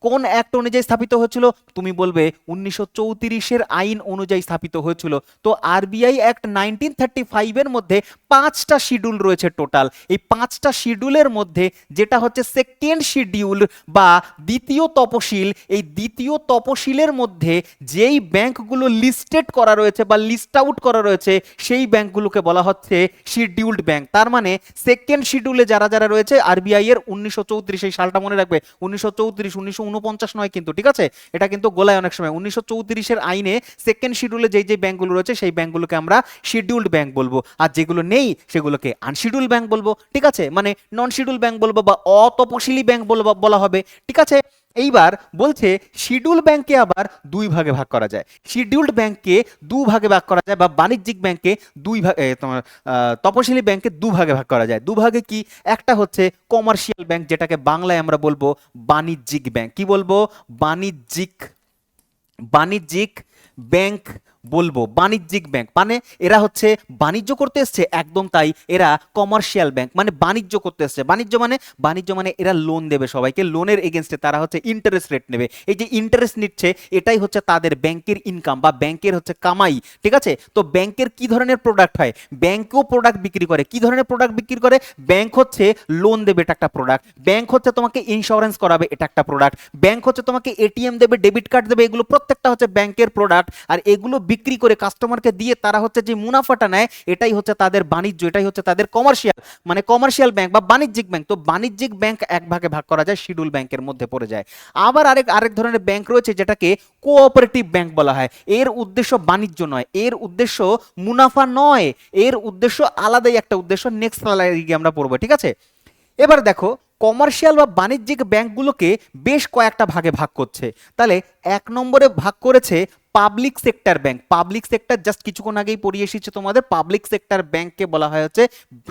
কোন অ্যাক্ট অনুযায়ী স্থাপিত হয়েছিল? তুমি বলবে 1934-এর আইন অনুযায়ী স্থাপিত হয়েছিল। তো আরবিআই অ্যাক্ট 1935 এর মধ্যে 5টা শিডিউল রয়েছে টোটাল। এই 5টা শিডিউলের মধ্যে যেটা হচ্ছে সেকেন্ড শিডিউল বা দ্বিতীয় তপশিল, এই দ্বিতীয় তপশিলের মধ্যে যেই ব্যাংকগুলো লিস্টেড করা রয়েছে বা লিস্ট আউট করা রয়েছে সেই ব্যাংকগুলোকে বলা হচ্ছে শিডিউলড ব্যাংক। তার মানে সেকেন্ড শিডিউলে যারা যারা রয়েছে আরবিআই এর 1934, এই সালটা মনে রাখবে, 1934, 1949 নয় কিন্তু, ঠিক আছে? এটা কিন্তু গোলায় অনেক সময়। 1934-এর আইনে সেকেন্ড শিডিউলে যেই যেই ব্যাংকগুলো রয়েছে সেই ব্যাংকগুলোকে আমরা শিডিউলড ব্যাংক বলবো, আর যেগুলো নেই সেগুলোকে আনশিডিউল ব্যাংক বলবো, ঠিক আছে? মানে নন শিডিউল ব্যাংক বলবো বা অতপশিলি ব্যাংক বলা হবে, ঠিক আছে? এইবার বলছে শিডিউল ব্যাংকে আবার দুই ভাগে ভাগ করা যায়। শিডিউলড ব্যাংককে দু ভাগে ভাগ করা যায় বা বাণিজ্যিক ব্যাংকে দুই ভাগে, তোমার তপশিলি ব্যাংকে দু ভাগে ভাগ করা যায়। দু ভাগে কি? একটা হচ্ছে কমার্শিয়াল ব্যাংক, যেটাকে বাংলায় আমরা বলবো বাণিজ্যিক ব্যাংক। কি বলবো? বাণিজ্যিক বাণিজ্যিক ব্যাংক বলবো। বাণিজ্যিক ব্যাংক মানে এরা হচ্ছে বাণিজ্য করতে এসছে, একদম তাই। এরা কমার্শিয়াল ব্যাংক মানে বাণিজ্য করতে এসছে। বাণিজ্য মানে এরা লোন দেবে সবাইকে, লোনের এগেনস্টে তারা হচ্ছে ইন্টারেস্ট রেট নেবে। এই যে ইন্টারেস্ট নিচ্ছে এটাই হচ্ছে তাদের ব্যাংকের ইনকাম বা ব্যাংকের হচ্ছে কামাই, ঠিক আছে? তো ব্যাংকের কি ধরনের প্রোডাক্ট হয়? ব্যাংকও প্রোডাক্ট বিক্রি করে। কি ধরনের প্রোডাক্ট বিক্রি করে? ব্যাংক হচ্ছে লোন দেবে, এটা একটা প্রোডাক্ট। ব্যাংক হচ্ছে তোমাকে ইন্স্যুরেন্স করাবে, এটা একটা প্রোডাক্ট। ব্যাংক হচ্ছে তোমাকে এটিএম দেবে, ডেবিট কার্ড দেবে, এগুলো প্রত্যেকটা হচ্ছে ব্যাংকের প্রোডাক্ট। আর এগুলো বিক্রি করে কাস্টমারকে দিয়ে তারা হচ্ছে যে মুনাফাটা নেয়, এটাই হচ্ছে তাদের বাণিজ্য, এটাই হচ্ছে তাদের কমার্শিয়াল, মানে কমার্শিয়াল ব্যাংক বা বাণিজ্যিক ব্যাংক। তো বাণিজ্যিক ব্যাংক এক ভাগে ভাগ করা যায়, শিডিউল ব্যাংকের মধ্যে পড়ে যায়। আবার আরেক ধরনের ব্যাংক রয়েছে যেটাকে কোঅপারেটিভ ব্যাংক বলা হয়। এর উদ্দেশ্য বাণিজ্য নয়, এর উদ্দেশ্য মুনাফা নয়, এর উদ্দেশ্য আলাদাই একটা উদ্দেশ্য। নেক্সট স্লাইডে আমরা পড়বো, ঠিক আছে? এবার দেখো কমার্শিয়াল বা বাণিজ্যিক ব্যাংকগুলোকে বেশ কয়েকটা ভাগে ভাগ করছে। তাহলে 1 নম্বরে ভাগ করেছে public sector bank. Public sector just কিছুক্ষণ আগেই পড়িয়ে এসেছে তোমাদের। পাবলিক সেক্টর ব্যাংককে বলা হয় হচ্ছে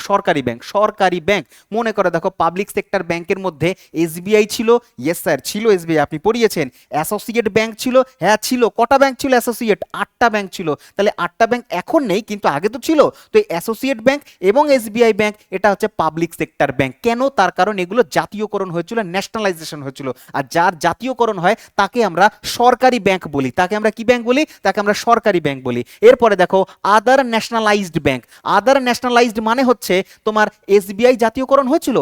সরকারি ব্যাংক। সরকারি ব্যাংক মনে করে দেখো, পাবলিক সেক্টর ব্যাংকের মধ্যে এসবিআই ছিল, ইয়েস স্যার ছিল এসবিআই, আপনি পড়িয়েছেন। অ্যাসোসিয়েট ব্যাংক ছিল, হ্যাঁ ছিল। কটা ব্যাংক ছিল অ্যাসোসিয়েট? 8টা ব্যাংক ছিল। তাহলে 8টা ব্যাংক এখন নেই কিন্তু আগে তো ছিল। তো এই অ্যাসোসিয়েট ব্যাংক এবং এসবিআই ব্যাংক এটা হচ্ছে পাবলিক সেক্টর ব্যাংক। কেন? তার কারণ এগুলো জাতীয়করণ হয়েছিল, ন্যাশনালাইজেশন হয়েছিল। আর যার জাতীয়করণ হয় তাকে আমরা সরকারি ব্যাংক বলি, তাকে আমরা কি ব্যাংক বলি? তাকে আমরা সরকারি ব্যাংক বলি। এরপরে দেখো আদার ন্যাশনালাইজড ব্যাংক। আদার ন্যাশনালাইজড মানে হচ্ছে তোমার এসবিআই জাতীয়করণ হয়েছিল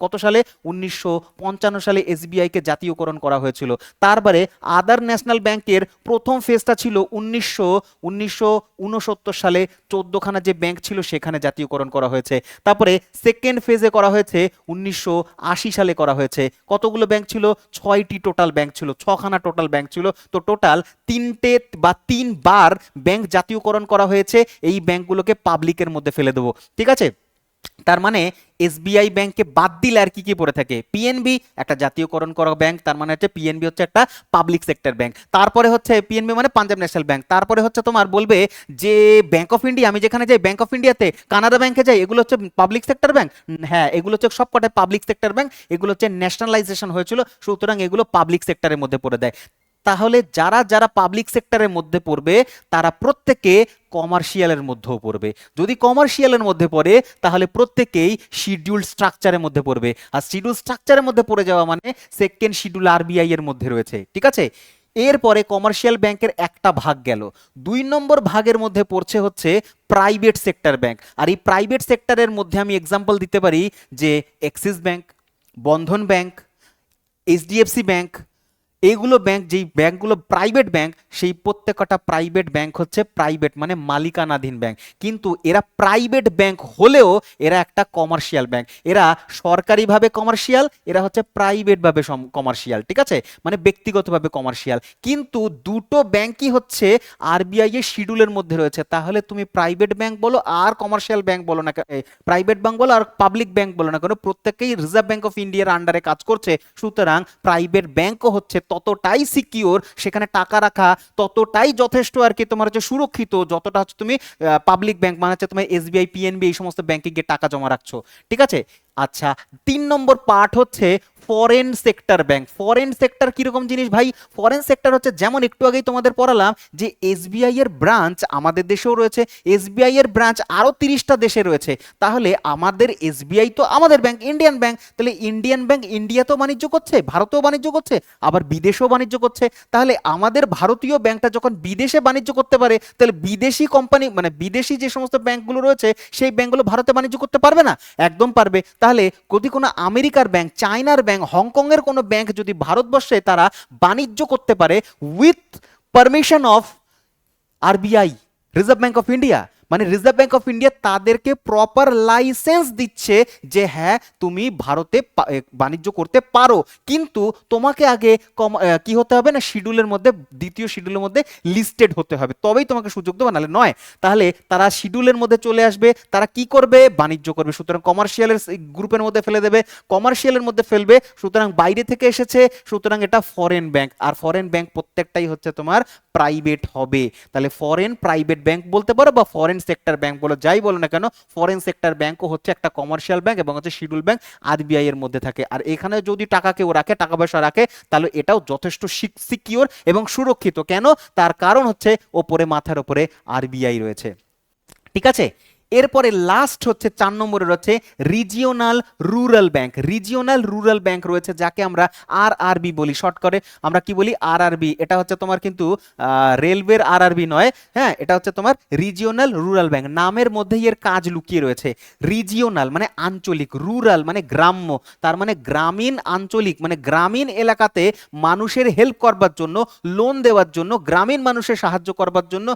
কত সালে? 1955 সালে এসবিআই কে জাতীয়করণ করা হয়েছিল। তারপরে আদার ন্যাশনাল ব্যাংকের প্রথম ফেজটা ছিল 1969 সালে, 14খানা যে ব্যাংক ছিল সেখানে জাতীয়করণ করা হয়েছে। তারপরে সেকেন্ড ফেজে করা হয়েছে 1980 সালে করা হয়েছে। কতগুলো ব্যাংক ছিল? 6টি টোটাল ব্যাংক ছিল, 6খানা টোটাল ব্যাংক ছিল। তো টোটাল 3বার ব্যাংক জাতীয়করণ করা হয়েছে। এই ব্যাংকগুলোকে পাবলিকের মধ্যে ফেলে দেবো, ঠিক আছে? তার মানে এসবিআই ব্যাংকে বাদ দিলে আর কি কি পড়ে থাকে? পিএনবি একটা জাতীয়করণ করা ব্যাংক, তার মানে হচ্ছে পিএনবি হচ্ছে একটা পাবলিক সেক্টর ব্যাংক। তারপরে হচ্ছে পিএনবি মানে পাঞ্জাব ন্যাশনাল ব্যাংক। তারপরে হচ্ছে তোমার বলবে যে ব্যাংক অফ ইন্ডিয়া, আমি যেখানে যাই ব্যাংক অফ ইন্ডিয়াতে, কানাড়া ব্যাংকে যাই, এগুলো হচ্ছে পাবলিক সেক্টর ব্যাংক। হ্যাঁ, এগুলো হচ্ছে সবকটাই পাবলিক সেক্টর ব্যাংক, এগুলো হচ্ছে ন্যাশনালাইজেশন হয়েছিল, সুতরাং এগুলো পাবলিক সেক্টরের মধ্যে পড়ে দেয়। তাহলে যারা যারা পাবলিক সেক্টরের মধ্যে পড়বে তারা প্রত্যেকে কমার্শিয়ালের মধ্যেও পড়বে। যদি কমার্শিয়ালের মধ্যে পড়ে তাহলে প্রত্যেকেই শিডিউল স্ট্রাকচারের মধ্যে পড়বে। আর শিডিউল স্ট্রাকচারের মধ্যে পড়ে যাওয়া মানে সেকেন্ড শিডিউল আরবিআই এর মধ্যে রয়েছে, ঠিক আছে? এরপরে কমার্শিয়াল ব্যাংকের একটা ভাগ গেল। 2 নম্বর ভাগের মধ্যে পড়ছে হচ্ছে প্রাইভেট সেক্টর ব্যাংক। আর এই প্রাইভেট সেক্টরের মধ্যে আমি এক্সাম্পল দিতে পারি যে axis bank, Bandhan bank, HDFC bank. এইগুলো ব্যাংক, যেই ব্যাংকগুলো প্রাইভেট ব্যাংক, সেই প্রত্যেকটা প্রাইভেট ব্যাংক হচ্ছে প্রাইভেট মানে মালিকানাধীন ব্যাংক। কিন্তু এরা প্রাইভেট ব্যাংক হলেও এরা একটা কমার্শিয়াল ব্যাংক। এরা সরকারিভাবে কমার্শিয়াল, এরা হচ্ছে প্রাইভেটভাবে কমার্শিয়াল, ঠিক আছে? মানে ব্যক্তিগতভাবে কমার্শিয়াল। কিন্তু দুটো ব্যাংকই হচ্ছে আরবিআই এর শিডিউলের মধ্যে রয়েছে। তাহলে তুমি প্রাইভেট ব্যাংক বলো আর কমার্শিয়াল ব্যাংক বলো না, প্রাইভেট ব্যাংক বলো আর পাবলিক ব্যাংক বলো না কেন, প্রত্যেককেই রিজার্ভ ব্যাংক অফ ইন্ডিয়ার আন্ডারে কাজ করছে। সুতরাং প্রাইভেট ব্যাংকও হচ্ছে ততটাই সিকিউর, সেখানে টাকা রাখা ততটাই যথেষ্ট আর কি, তোমার হচ্ছে সুরক্ষিত যতটা হচ্ছে তুমি পাবলিক ব্যাংক মানে হচ্ছে তোমার এসবিআই, পিএনবি এই সমস্ত ব্যাংকে গিয়ে টাকা জমা রাখছো, ঠিক আছে? আচ্ছা, 3 নম্বর পার্ট হচ্ছে foreign sector bank. Foreign sector কিরকম জিনিস ভাই? ফরেন সেক্টর হচ্ছে যেমন একটু আগেই তোমাদের পড়ালাম যে এসবিআই এর ব্রাঞ্চ আমাদের দেশেও রয়েছে, এসবিআই এর ব্রাঞ্চ আরো 30টা দেশে রয়েছে। তাহলে আমাদের এসবিআই তো আমাদের ব্যাংক, ইন্ডিয়ান ব্যাংক, তাহলে ইন্ডিয়ান ব্যাংক ইন্ডিয়াতেও বাণিজ্য করছে, ভারতেও বাণিজ্য করছে, আবার বিদেশেও বাণিজ্য করছে। তাহলে আমাদের ভারতীয় ব্যাংকটা যখন বিদেশে বাণিজ্য করতে পারে, তাহলে বিদেশি কোম্পানি মানে বিদেশি যে সমস্ত ব্যাংকগুলো রয়েছে সেই ব্যাংকগুলো ভারতে বাণিজ্য করতে পারবে না? একদম পারবে। তাহলে যদি কোনো আমেরিকার ব্যাংক, চায়নার ব্যাংক, হংকংয়ের কোনো ব্যাংক যদি ভারতবর্ষে তারা বাণিজ্য করতে পারে with permission of RBI, reserve bank of India, মানে রিজার্ভ ব্যাংক অফ ইন্ডিয়া তাদেরকে প্রপার লাইসেন্স দিচ্ছে যে হ্যাঁ তুমি ভারতে বাণিজ্য করতে পারো, কিন্তু তোমাকে আগে কি হতে হবে না, শিডিউলের মধ্যে, দ্বিতীয় শিডিউলের মধ্যে লিস্টেড হতে হবে, তবেই তোমাকে সুযোগ দেবে, নাহলে নয়। তাহলে তারা শিডিউলের মধ্যে চলে আসবে, তারা কি করবে, বাণিজ্য করবে। সুতরাং কমার্শিয়ালের গ্রুপের মধ্যে ফেলে দেবে, কমার্শিয়ালের মধ্যে ফেলবে, সুতরাং বাইরে থেকে এসেছে, সুতরাং এটা ফরেন ব্যাংক। আর ফরেন ব্যাংক প্রত্যেকটাই হচ্ছে তোমার প্রাইভেট হবে। তাহলে ফরেন প্রাইভেট ব্যাংক বলতে পারো বা ফরেন সেক্টর ব্যাংক বলো, যাই বলো না কেন, ফরেন সেক্টর ব্যাংকও হচ্ছে একটা কমার্শিয়াল ব্যাংক এবং হচ্ছে শিডিউল ব্যাংক আরবিআই এর মধ্যে থাকে। আর এখানে যদি টাকা কেউ রাখে, টাকা পয়সা রাখে, তাহলে এটাও যথেষ্ট সিকিউর এবং সুরক্ষিত। কেন? তার কারণ হচ্ছে ওপরে, মাথার ওপরে আরবিআই রয়েছে। ঠিক আছে, এরপরে লাস্ট হচ্ছে 4 নম্বরের হচ্ছে regional rural bank. Regional rural bank রয়েছে যাকে আমরা আরআরবি বলি, শর্ট করে আমরা কি বলি, আরআরবি। এটা হচ্ছে তোমার কিন্তু রেলওয়ের আরআরবি নয়, হ্যাঁ, এটা হচ্ছে তোমার রিজিওনাল রুরাল ব্যাংক। নামের মধ্যেই এর কাজ লুকিয়ে রয়েছে। রিজিওনাল মানে আঞ্চলিক, রুরাল মানে গ্রাম্য, তার মানে গ্রামীণ, আঞ্চলিক মানে গ্রামীণ এলাকাতে মানুষের হেল্প করবার জন্য, লোন দেওয়ার জন্য, গ্রামীণ মানুষের সাহায্য করবার জন্য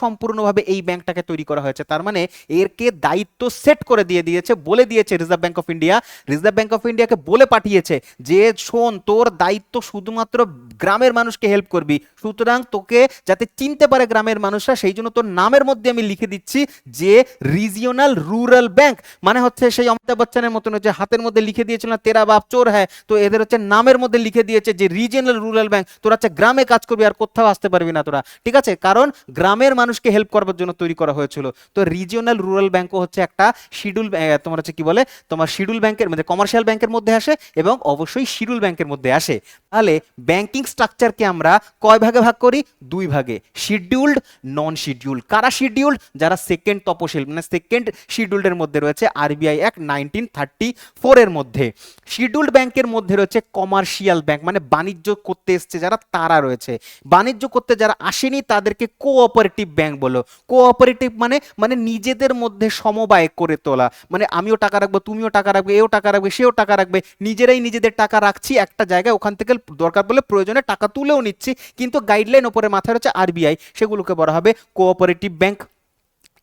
সম্পূর্ণভাবে এই ব্যাংকটাকে তৈরি করা হয়েছে। তার মানে এরকে দায়িত্ব সেট করে দিয়েছে, বলে দিয়েছে reserve bank of India, reserve bank of ইন্ডিয়াকে বলে পাঠিয়েছে যে শোন, তোর দায়িত্ব শুধুমাত্র গ্রামের মানুষকে হেল্প করবি, সুতরাং তোকে যাতে চিনতে পারে গ্রামের মানুষরা, সেই জন্য তোর নামের মধ্যে আমি লিখে দিচ্ছি যে রিজিওনাল রুরাল ব্যাংক। মানে হচ্ছে সেই অমিতাভ বচ্চনের মতন যে হাতের মধ্যে লিখে দিয়েছিল না তেরা বাপ চোর হ্যায়, তো এদের হচ্ছে নামের মধ্যে লিখে দিয়েছে যে রিজিওনাল রুরাল ব্যাংক, তোরা হচ্ছে গ্রামে কাজ করবি, আর কোথাও আসতে পারবি না তোরা। ঠিক আছে, কারণ গ্রামের মানুষকে হেল্প করবার জন্য তৈরি করা হয়েছিল। তো রিজিওনাল রুরাল ব্যাংকও হচ্ছে একটা শিডিউল, তোমার হচ্ছে কি বলে, তোমার শিডিউল ব্যাংকের মধ্যে, কমার্শিয়াল ব্যাংকের মধ্যে আসে এবং অবশ্যই শিডিউল ব্যাংকের মধ্যে আসে। তাহলে ব্যাংকিং স্ট্রাকচারকে আমরা কয় ভাগে ভাগ করি? 2 ভাগে, শিডিউলড, নন শিডিউল্ড। কারা শিডিউল্ড? যারা সেকেন্ড তপশিল মানে সেকেন্ড শিডিউল্ডের মধ্যে রয়েছে আরবিআই অ্যাক্ট 1934 এর মধ্যে। শিডিউলড ব্যাংকের মধ্যে রয়েছে কমার্শিয়াল ব্যাংক, মানে বাণিজ্য করতে এসছে যারা, তারা রয়েছে। বাণিজ্য করতে যারা আসেনি তাদেরকে কোঅপারেটিভ ব্যাংক বলো। কোঅপারেটিভ মানে মানে নিজেদের মধ্যে সমবায় করে তোলা, মানে আমিও টাকা রাখবো, তুমিও টাকা রাখবে, এও টাকা রাখবে, সেও টাকা রাখবে, নিজেরাই নিজেদের টাকা রাখছি একটা জায়গায়, ওখান থেকে দরকার পড়লে প্রয়োজনে টাকা তুলেও নিচ্ছি, কিন্তু গাইডলাইন ওপরে মাথায় রয়েছে আরবিআই, সেগুলোকে বলা হবে কোঅপারেটিভ ব্যাংক।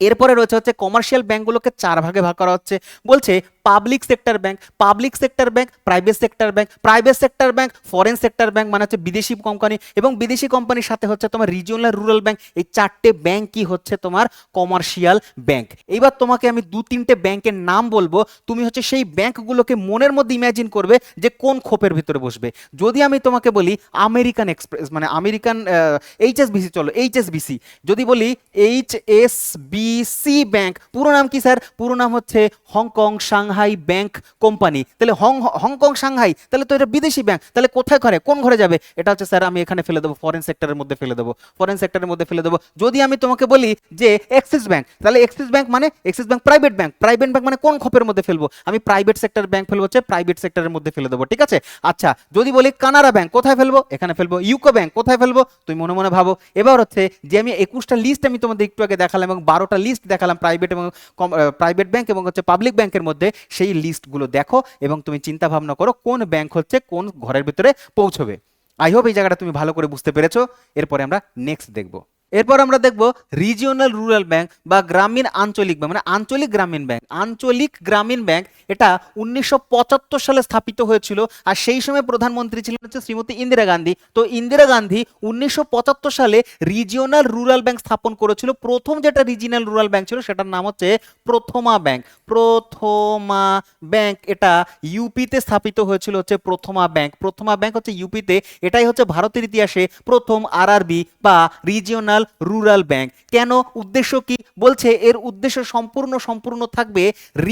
এরপরে রয়েছে হচ্ছে কমার্শিয়াল ব্যাংকগুলোকে 4 ভাগে ভাগ করা হচ্ছে। বলছে public sector bank, public sector bank, private sector bank, private sector bank, foreign sector bank মানে হচ্ছে বিদেশি কোম্পানি, এবং বিদেশি কোম্পানির সাথে হচ্ছে তোমার রিজিওনাল রুরাল ব্যাংক। এই 4টে ব্যাংকই হচ্ছে তোমার কমার্শিয়াল ব্যাংক। এইবার তোমাকে আমি 2-3টে ব্যাংকের নাম বলবো, তুমি হচ্ছে সেই ব্যাংকগুলোকে মনের মধ্যে ইমাজিন করবে যে কোন খোপের ভিতরে বসবে। যদি আমি তোমাকে বলি আমেরিকান এক্সপ্রেস মানে আমেরিকান এইচএসবিসি, চলো এইচএসবিসি। যদি বলি এইচএসবিসি ব্যাংক, পুরো নাম কি স্যার? পুরো নাম হচ্ছে হংকং সাংহাই ব্যাংক কোম্পানি। তাহলে হংকং সাংহাই, তাহলে তো এটা বিদেশি ব্যাংক, তাহলে কোথায় ঘরে, কোন ঘরে যাবে? এটা হচ্ছে স্যার আমি এখানে ফেলে দেবো, ফরেন সেক্টরের মধ্যে ফেলে দেবো, ফরেন সেক্টরের মধ্যে ফেলে দেবো। যদি আমি তোমাকে বলি যে এক্সিস ব্যাংক, তাহলে এক্সিস ব্যাংক মানে axis bank private bank, private bank মানে কোন খোপের মধ্যে ফেলবো? আমি প্রাইভেট সেক্টর ব্যাংক ফেলবো, হচ্ছে প্রাইভেট সেক্টরের মধ্যে ফেলে দেবো। ঠিক আছে, আচ্ছা যদি বলি কানাড়া ব্যাংক, কোথায় ফেলবো? এখানে ফেলবো। ইউকো ব্যাংক কোথায় ফেলবো? তুমি মনে মনে ভাবো। এবার হচ্ছে যে আমি 21টা লিস্ট আমি তোমাদের একটু আগে দেখালাম এবং 12টা লিস্ট দেখালাম প্রাইভেট এবং প্রাইভেট ব্যাংক এবং হচ্ছে পাবলিক ব্যাংকের মধ্যে, সেই লিস্টগুলো দেখো এবং তুমি চিন্তা ভাবনা করো কোন ব্যাংক হচ্ছে কোন ঘরের ভিতরে পৌঁছবে। আই হোপ এই জায়গাটা তুমি ভালো করে বুঝতে পেরেছো। এরপরে আমরা নেক্সট দেখবো। এরপর আমরা দেখব রিজিওনাল রুরাল ব্যাংক বা গ্রামীণ আঞ্চলিক ব্যাংক, মানে আঞ্চলিক গ্রামীণ ব্যাংক। আঞ্চলিক গ্রামীণ ব্যাংক এটা 1975 সালে স্থাপিত হয়েছিল, আর সেই সময় প্রধানমন্ত্রী ছিলেন হচ্ছে শ্রীমতী ইন্দিরা গান্ধী। তো ইন্দিরা গান্ধী 1975 সালে রিজিওনাল রুরাল ব্যাংক স্থাপন করেছিল। প্রথম যেটা রিজিওনাল রুরাল ব্যাংক ছিল সেটার নাম হচ্ছে প্রথমা ব্যাংক। প্রথমা ব্যাংক এটা ইউপিতে স্থাপিত হয়েছিল হচ্ছে প্রথমা ব্যাংক। প্রথমা ব্যাংক হচ্ছে ইউপিতে। এটাই হচ্ছে ভারতের ইতিহাসে প্রথম আরআরবি বা রিজিওনাল রুরাল ব্যাংক। কেন, উদ্দেশ্য কি বলছে, এর উদ্দেশ্য সম্পূর্ণ থাকবে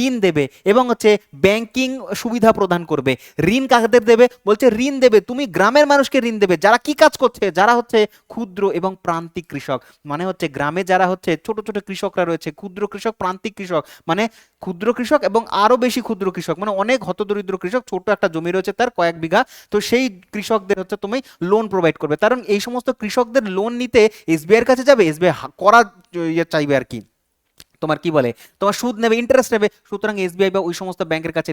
ঋণ দেবে এবং হচ্ছে ব্যাংকিং সুবিধা প্রদান করবে। ঋণ কাদের দেবে বলছে, ঋণ দেবে তুমি গ্রামের মানুষকে ঋণ দেবে যারা কি কাজ করছে, যারা হচ্ছে ক্ষুদ্র এবং প্রান্তিক কৃষক। মানে হচ্ছে গ্রামে যারা হচ্ছে ছোট ছোট কৃষকরা রয়েছে, ক্ষুদ্র কৃষক, প্রান্তিক কৃষক, মানে ক্ষুদ্র কৃষক এবং আরো বেশি ক্ষুদ্র কৃষক, মানে অনেক হতদরিদ্র কৃষক, ছোট একটা জমি রয়েছে তার কয়েক বিঘা, তো সেই কৃষকদের হচ্ছে তুমি লোন প্রোভাইড করবে। কারণ এই সমস্ত কৃষকদের লোন নিতে এসবিআই এর কাছে যাবে, এসবিআই করা ইয়ে চাইবে আর কি, তোমার কি বলে, তোমার সুদ নেবে, ইন্টারেস্ট নেবে। সুতরাং এসবিআই বা ওই সমস্ত ব্যাংকের কাছে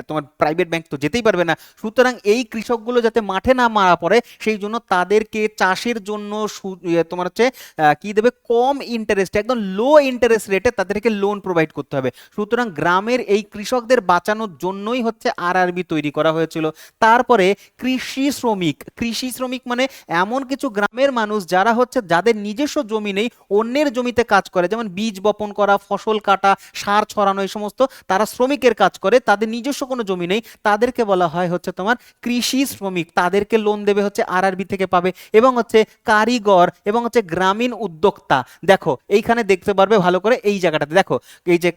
তোমার প্রাইভেট ব্যাংক তো যেতেই পারবে না। সুতরাং এই কৃষকগুলো যাতে মাঠে না মারা পড়ে সেই জন্য তাদেরকে চাষের জন্য তোমার হচ্ছে কি দেবে, কম ইন্টারেস্ট, একদম লো ইন্টারেস্ট রেটে তাদেরকে লোন প্রোভাইড করতে হবে। সুতরাং গ্রামের এই কৃষকদের বাঁচানোর জন্যই হচ্ছে আরআরবি তৈরি করা হয়েছিল। তারপরে কৃষি শ্রমিক মানে এমন কিছু গ্রামের মানুষ যারা হচ্ছে যাদের নিজস্ব জমি নেই, অন্যের জমিতে কাজ করে, যেমন বীজ বপন করা, ফসল কাটা, সার ছড়ানো, এই সমস্ত তারা শ্রমিকের কাজ করে, তাদের নিজস্ব কোনো জমি নেই, তাদেরকে বলা হয় হচ্ছে তোমার কৃষি শ্রমিক। তাদেরকে লোন দেবে হচ্ছে আরআরবি থেকে পাবে। এবং হচ্ছে কারিগর এবং হচ্ছে গ্রামীণ উদ্যোক্তা, দেখো এইখানে দেখতে পারবে ভালো করে, এই জায়গাটাতে দেখো, এই যে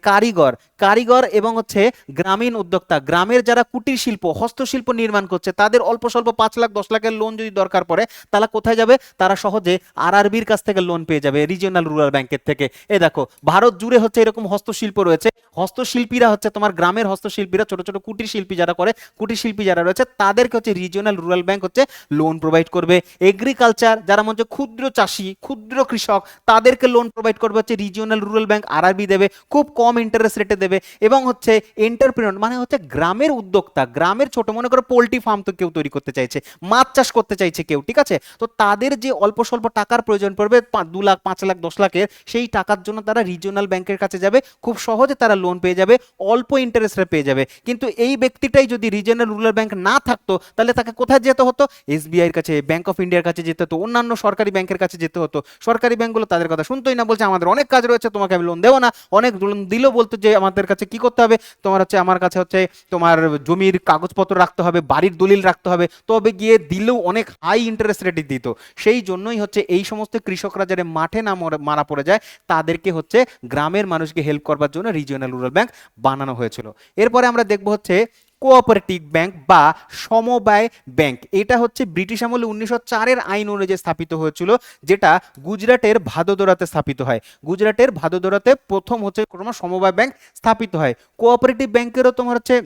কারিগর এবং হচ্ছে গ্রামীণ উদ্যোক্তা, গ্রামের যারা কুটির শিল্প, হস্তশিল্প নির্মাণ করছে, তাদের অল্প স্বল্প 5 লাখ 10 লাখের লোন যদি দরকার পড়ে, তাহলে কোথায় যাবে, তারা সহজে আরআরবির কাছ থেকে লোন পেয়ে যাবে, রিজিওনাল রুরাল ব্যাংকের থেকে। এ দেখো ভারত জুড়ে হচ্ছে এরকম হস্তশিল্প রয়েছে, হস্তশিল্পীরা হচ্ছে তোমার গ্রামের হস্তশিল্পীরা, ছোট ছোট কুটির শিল্পী যারা করে, কুটির শিল্পী যারা রয়েছে, তাদেরকে হচ্ছে রিজিওনাল রুরাল ব্যাংক হচ্ছে লোন প্রোভাইড করবে। এগ্রিকালচার যারা হচ্ছে ক্ষুদ্র চাষী, ক্ষুদ্র কৃষক, তাদেরকে লোন প্রোভাইড করবে হচ্ছে রিজিওনাল রুরাল ব্যাংক, আরআরবি দেবে, খুব কম ইন্টারেস্ট রেটে দেবে। এবং হচ্ছে এন্টারপ্রেনার মানে হচ্ছে গ্রামের উদ্যোক্তা, গ্রামের ছোট, মনে করো পোল্ট্রি ফার্ম তো কেউ তৈরি করতে চাইছে, মাছ চাষ করতে চাইছে কেউ, ঠিক আছে, তো তাদের যে অল্প স্বল্প টাকার প্রয়োজন পড়বে 2 লাখ 5 লাখ 10 লাখের, সেই টাকার জন্য তারা রিজিওনাল ব্যাংকের কাছে যাবে, খুব সহজে তারা লোন পেয়ে যাবে, অল্প ইন্টারেস্টে পেয়ে যাবে। কিন্তু এই ব্যক্তিটাই যদি রিজিওনাল রুরাল ব্যাংক না থাকতো, তাহলে তাকে কোথায় যেতে হতো, এসবিআই এর কাছে, ব্যাংক অফ ইন্ডিয়ার কাছে যেতে হতো, অন্যান্য সরকারি ব্যাংকের কাছে যেতে হতো। সরকারি ব্যাংকগুলো তাদের কথা শুনতোই না, বলছে আমাদের অনেক কাজ রয়েছে, তোমাকে আমি লোন দেবো না। অনেক লোন দিলেও বলতো যে আমাদের কাছে কি করতে হবে, তোমার হচ্ছে আমার কাছে হচ্ছে তোমার জমির কাগজপত্র রাখতে হবে, বাড়ির দলিল রাখতে হবে, তবে গিয়ে দিলেও অনেক হাই ইন্টারেস্ট রেটে দিত। সেই জন্যই হচ্ছে এই সমস্ত কৃষকরা যারা মাঠে না মারা পড়ে যায়, তাদেরকে হচ্ছে গ্রামের মানুষকে হেল্প করবার জন্য রিজিওনাল রুরাল ব্যাংক বানানো হয়েছিল। এরপরে আমরা দেখব হচ্ছে কোঅপারেটিভ ব্যাংক বা সমবায় ব্যাংক। এটা হচ্ছে ব্রিটিশ আমলে 1904 আইন অনুযায়ী স্থাপিত হয়েছিল, যেটা গুজরাটের ভাদোদরাতে স্থাপিত হয়। গুজরাটের ভাদোদরাতে প্রথম হচ্ছে তোমার সমবায় ব্যাংক স্থাপিত হয়। কোঅপারেটিভ ব্যাংকেরও তোমার হচ্ছে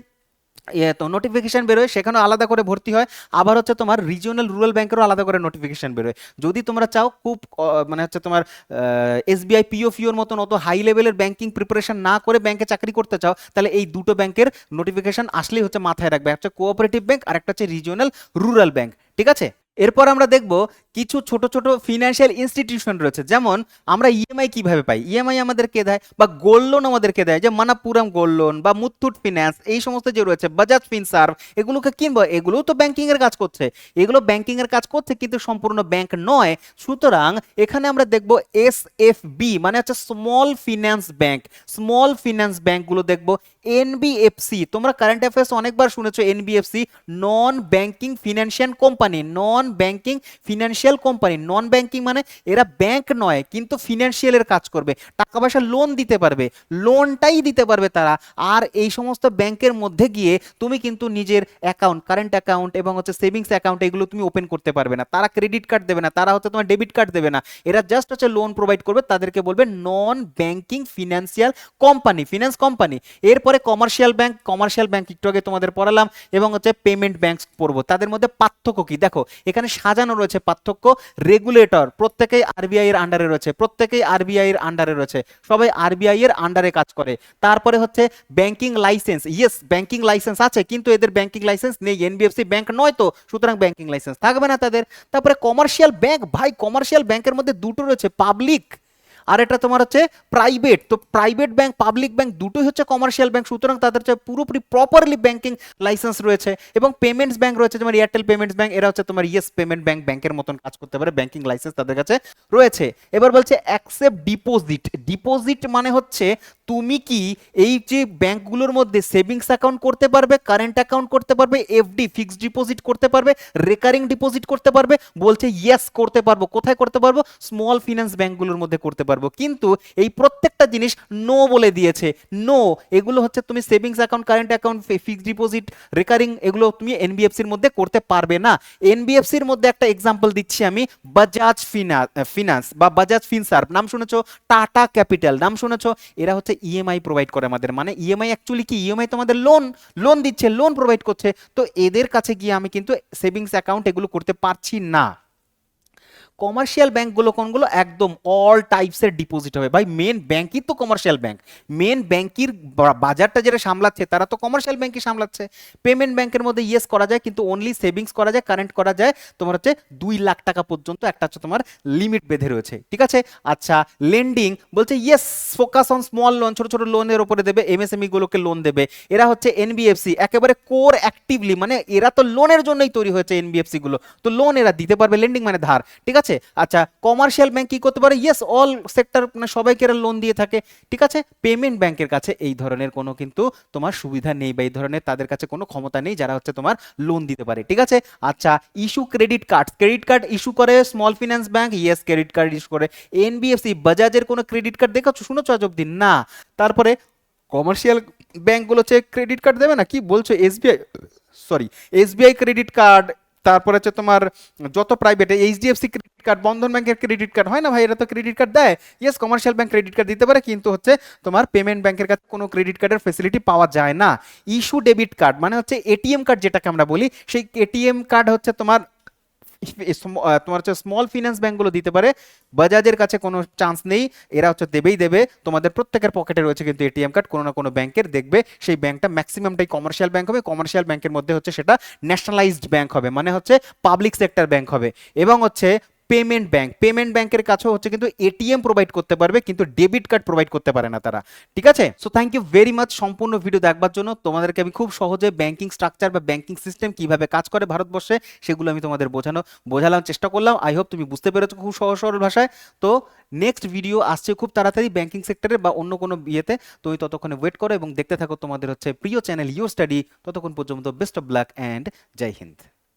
তো নোটিফিকেশন বেরোয়, সেখানেও আলাদা করে ভর্তি হয়। আবার হচ্ছে তোমার রিজিওনাল রুরাল ব্যাংকেরও আলাদা করে নোটিফিকেশন বেরোয়। যদি তোমরা চাও খুব মানে হচ্ছে তোমার এসবিআই পিওফিওর মতন অত হাই লেভেলের ব্যাংকিং প্রিপারেশন না করে ব্যাংকে চাকরি করতে চাও, তাহলে এই দুটো ব্যাংকের নোটিফিকেশন আসলেই হচ্ছে মাথায় রাখবে, একটা কোঅপারেটিভ ব্যাংক আর একটা হচ্ছে রিজিওনাল রুরাল ব্যাংক, ঠিক আছে। এরপর আমরা দেখব কিছু ছোট ছোট ফিনান্সিয়াল ইনস্টিটিউশন রয়েছে, যেমন আমরা ইএমআই কিভাবে পাই, ইএমআই আমাদেরকে দেয়, বা গোল্ড লোন আমাদেরকে দেয়, যে মানাপুরম গোল্ড লোন বা মুথুট ফিন্যান্স, এই সমস্ত যে রয়েছে, বাজাজ ফিনসার্ভ, এগুলোকে কিনবো, এগুলোও তো ব্যাংকিং এর কাজ করছে, এগুলো ব্যাংকিং এর কাজ করছে কিন্তু সম্পূর্ণ ব্যাংক নয়। সুতরাং এখানে আমরা দেখব এসএফবি মানে হচ্ছে small finance bank, small finance ব্যাংকগুলো দেখব। এনবিএফসি, তোমরা কারেন্ট অ্যাফেয়ার্স অনেকবার শুনেছো, NBFC non banking financial company, non banking financial company. Non banking মানে এরা ব্যাংক নয় কিন্তু ফিনান্সিয়ালের কাজ করবে, টাকা পয়সা লোন দিতে পারবে, লোনটাই দিতে পারবে তারা। আর এই সমস্ত ব্যাংকের মধ্যে গিয়ে তুমি কিন্তু নিজের অ্যাকাউন্ট, কারেন্ট অ্যাকাউন্ট এবং হচ্ছে সেভিংস অ্যাকাউন্ট, এগুলো তুমি ওপেন করতে পারবে না, তারা ক্রেডিট কার্ড দেবে না, তারা হচ্ছে তোমার ডেবিট কার্ড দেবে না, এরা জাস্ট হচ্ছে লোন প্রোভাইড করবে, তাদেরকে বলবে non banking financial company, finance company. এরপরে কমার্শিয়াল ব্যাংক, কমার্শিয়াল ব্যাংক একটু আগে তোমাদের পড়ালাম, এবং হচ্ছে পেমেন্ট ব্যাংক পড়বো। তাদের মধ্যে পার্থক্য কি দেখো, এখানে সাজানো রয়েছে পার্থক্য। রেগুলেটর প্রত্যেকেই আরবিআই এর আন্ডারে রয়েছে, প্রত্যেকেই আরবিআই এর আন্ডারে রয়েছে, সবাই আরবিআই এর আন্ডারে কাজ করে। তারপরে হচ্ছে banking licence, yes banking licence আছে, কিন্তু এদের ব্যাংকিং লাইসেন্স নেই, এনবিএফসি ব্যাংক নয় তো, সুতরাং ব্যাংকিং লাইসেন্স থাকবে না তাদের। তারপরে কমার্শিয়াল ব্যাংক, ভাই কমার্শিয়াল ব্যাংকের মধ্যে দুটো রয়েছে, পাবলিক আর এটা তোমার হচ্ছে প্রাইভেট। তো প্রাইভেট ব্যাংক, পাবলিক ব্যাংক দুটোই হচ্ছে কমার্শিয়াল ব্যাংক, সুতরাং তাদের হচ্ছে পুরোপুরি প্রপারলি ব্যাংকিং লাইসেন্স রয়েছে। এবং পেমেন্টস ব্যাংক রয়েছে, যেমন এয়ারটেল পেমেন্টস ব্যাংক, এরা হচ্ছে তোমার ইয়েস পেমেন্ট ব্যাংক, ব্যাংকের মতন কাজ করতে পারে, ব্যাংকিং লাইসেন্স তাদের কাছে রয়েছে। এবার বলছে অ্যাকসেপ্ট ডিপোজিট, ডিপোজিট মানে হচ্ছে তুমি কি এই যে ব্যাংকগুলোর মধ্যে সেভিংস অ্যাকাউন্ট করতে পারবে, কারেন্ট অ্যাকাউন্ট করতে পারবে, এফডি ফিক্সড ডিপোজিট করতে পারবে, রেকারিং ডিপোজিট করতে পারবে? বলছে ইয়েস করতে পারবো। কোথায় করতে পারবো? স্মল ফিন্যান্স ব্যাংকগুলোর মধ্যে করতে পারবো। কিন্তু এই প্রত্যেকটা জিনিস নো বলে দিয়েছে। নো, এগুলো হচ্ছে তুমি savings account, current account, fixed deposit, recurring, এগুলো তুমি এনবিএফসির মধ্যে করতে পারবে না। এনবিএফসির মধ্যে একটা এক্সাম্পল দিচ্ছি আমি, বাজাজ ফিনান্স বা বাজাজ ফিনসার্ভ নাম শুনেছো, টাটা ক্যাপিটাল নাম শুনেছো। এরা হচ্ছে ইএমআই প্রোভাইড করে আমাদের, মানে ইএমআই অ্যাকচুয়ালি কি, ইএমআই তোমাদের লোন, লোন দিচ্ছে, লোন প্রোভাইড করছে। তো এদের কাছে গিয়ে আমি কিন্তু সেভিংস অ্যাকাউন্ট এগুলো করতে পারছি না। কমার্শিয়াল ব্যাংকগুলো কোনগুলো? একদম অল টাইপসের ডিপোজিট হবে ভাই। মেন ব্যাংকই তো কমার্শিয়াল ব্যাংক, মেন ব্যাংকির বাজারটা যেটা সামলাচ্ছে তারা তো কমার্শিয়াল ব্যাংকই সামলাচ্ছে। পেমেন্ট ব্যাংকের মধ্যে ইয়েস করা যায়, কিন্তু অনলি সেভিংস করা যায়, কারেন্ট করা যায় তোমার হচ্ছে 2 লাখ টাকা পর্যন্ত একটা হচ্ছে তোমার লিমিট বেঁধে রয়েছে, ঠিক আছে। আচ্ছা, লেন্ডিং বলছে yes, focus on small loan, ছোট ছোট লোনের উপরে দেবে, এমএসএমই গুলোকে লোন দেবে। এরা হচ্ছে এনবিএফসি একেবারে কোর অ্যাক্টিভলি, মানে এরা তো লোনের জন্যই তৈরি হয়েছে এনবিএফসি গুলো, তো লোন এরা দিতে পারবে, লেন্ডিং মানে ধার, ঠিক আছে। আচ্ছা, কমার্শিয়াল ব্যাংক কি করতে পারে? ইয়েস, অল সেক্টর, মানে সবাইকে এরা লোন দিয়ে থাকে, ঠিক আছে। পেমেন্ট ব্যাংকের কাছে এই ধরনের কোনো কিন্তু তোমার সুবিধা নেই, বা এই ধরনের তাদের কাছে কোনো ক্ষমতা নেই যারা হচ্ছে তোমার লোন দিতে পারে, ঠিক আছে। আচ্ছা, issue credit card, credit card issue করে small finance bank, yes credit card issue করে। এনবিএফসি, বাজাজের কোনো ক্রেডিট কার্ড দেখেছো, শুনেছো আজ অব্দি? না। তারপরে কমার্শিয়াল ব্যাংকগুলো হচ্ছে ক্রেডিট কার্ড দেবে না, কি বলছো, SBI, sorry, SBI credit card, তারপরে হচ্ছে তোমার যত প্রাইভেট, এইচডিএফসি ক্রেডিট কার্ড, বন্ধন ব্যাংকের ক্রেডিট কার্ড হয় না ভাই, এরা তো ক্রেডিট কার্ড দেয়। Yes, commercial bank credit card দিতে পারে, কিন্তু হচ্ছে তোমার পেমেন্ট ব্যাংকের কাছে কোনো ক্রেডিট কার্ডের ফেসিলিটি পাওয়া যায় না। ইস্যু ডেবিট কার্ড মানে হচ্ছে এটিএম কার্ড যেটাকে আমরা বলি, সেই এটিএম কার্ড হচ্ছে তোমার তোমার হচ্ছে স্মল ফিন্যান্স ব্যাংকগুলো দিতে পারে, বাজাজের কাছে কোনো চান্স নেই, এরা হচ্ছে দেবেই দেবে। তোমাদের প্রত্যেকের পকেটে রয়েছে কিন্তু এটিএম কার্ড কোনো না কোনো ব্যাংকের, দেখবে সেই ব্যাংকটা ম্যাক্সিমামটাই কমার্শিয়াল ব্যাংক হবে। কমার্শিয়াল ব্যাংকের মধ্যে হচ্ছে সেটা ন্যাশনালাইজড ব্যাংক হবে, মানে হচ্ছে পাবলিক সেক্টর ব্যাংক হবে। এবং হচ্ছে পেমেন্ট ব্যাংক, পেমেন্ট ব্যাংকের কাছেও হচ্ছে কিন্তু এটিএম প্রোভাইড করতে পারবে, কিন্তু ডেবিট কার্ড প্রোভাইড করতে পারে না তারা, ঠিক আছে। So thank you very much সম্পূর্ণ ভিডিও দেখবার জন্য। তোমাদেরকে আমি খুব সহজে ব্যাংকিং স্ট্রাকচার বা ব্যাংকিং সিস্টেম কিভাবে কাজ করে ভারতবর্ষে সেগুলো আমি তোমাদের বোঝালাম, চেষ্টা করলাম। আই হোপ তুমি বুঝতে পেরেছো খুব সহজ সরল ভাষায়। তো নেক্সট ভিডিও আসছে খুব তাড়াতাড়ি ব্যাংকিং সেক্টরে বা অন্য কোনো ইয়েতে, তুমি ততক্ষণে ওয়েট করো এবং দেখতে থাকো তোমাদের হচ্ছে প্রিয় চ্যানেল ইউর স্টাডি। ততক্ষণ পর্যন্ত বেস্ট অফ লাক অ্যান্ড জয় হিন্দ।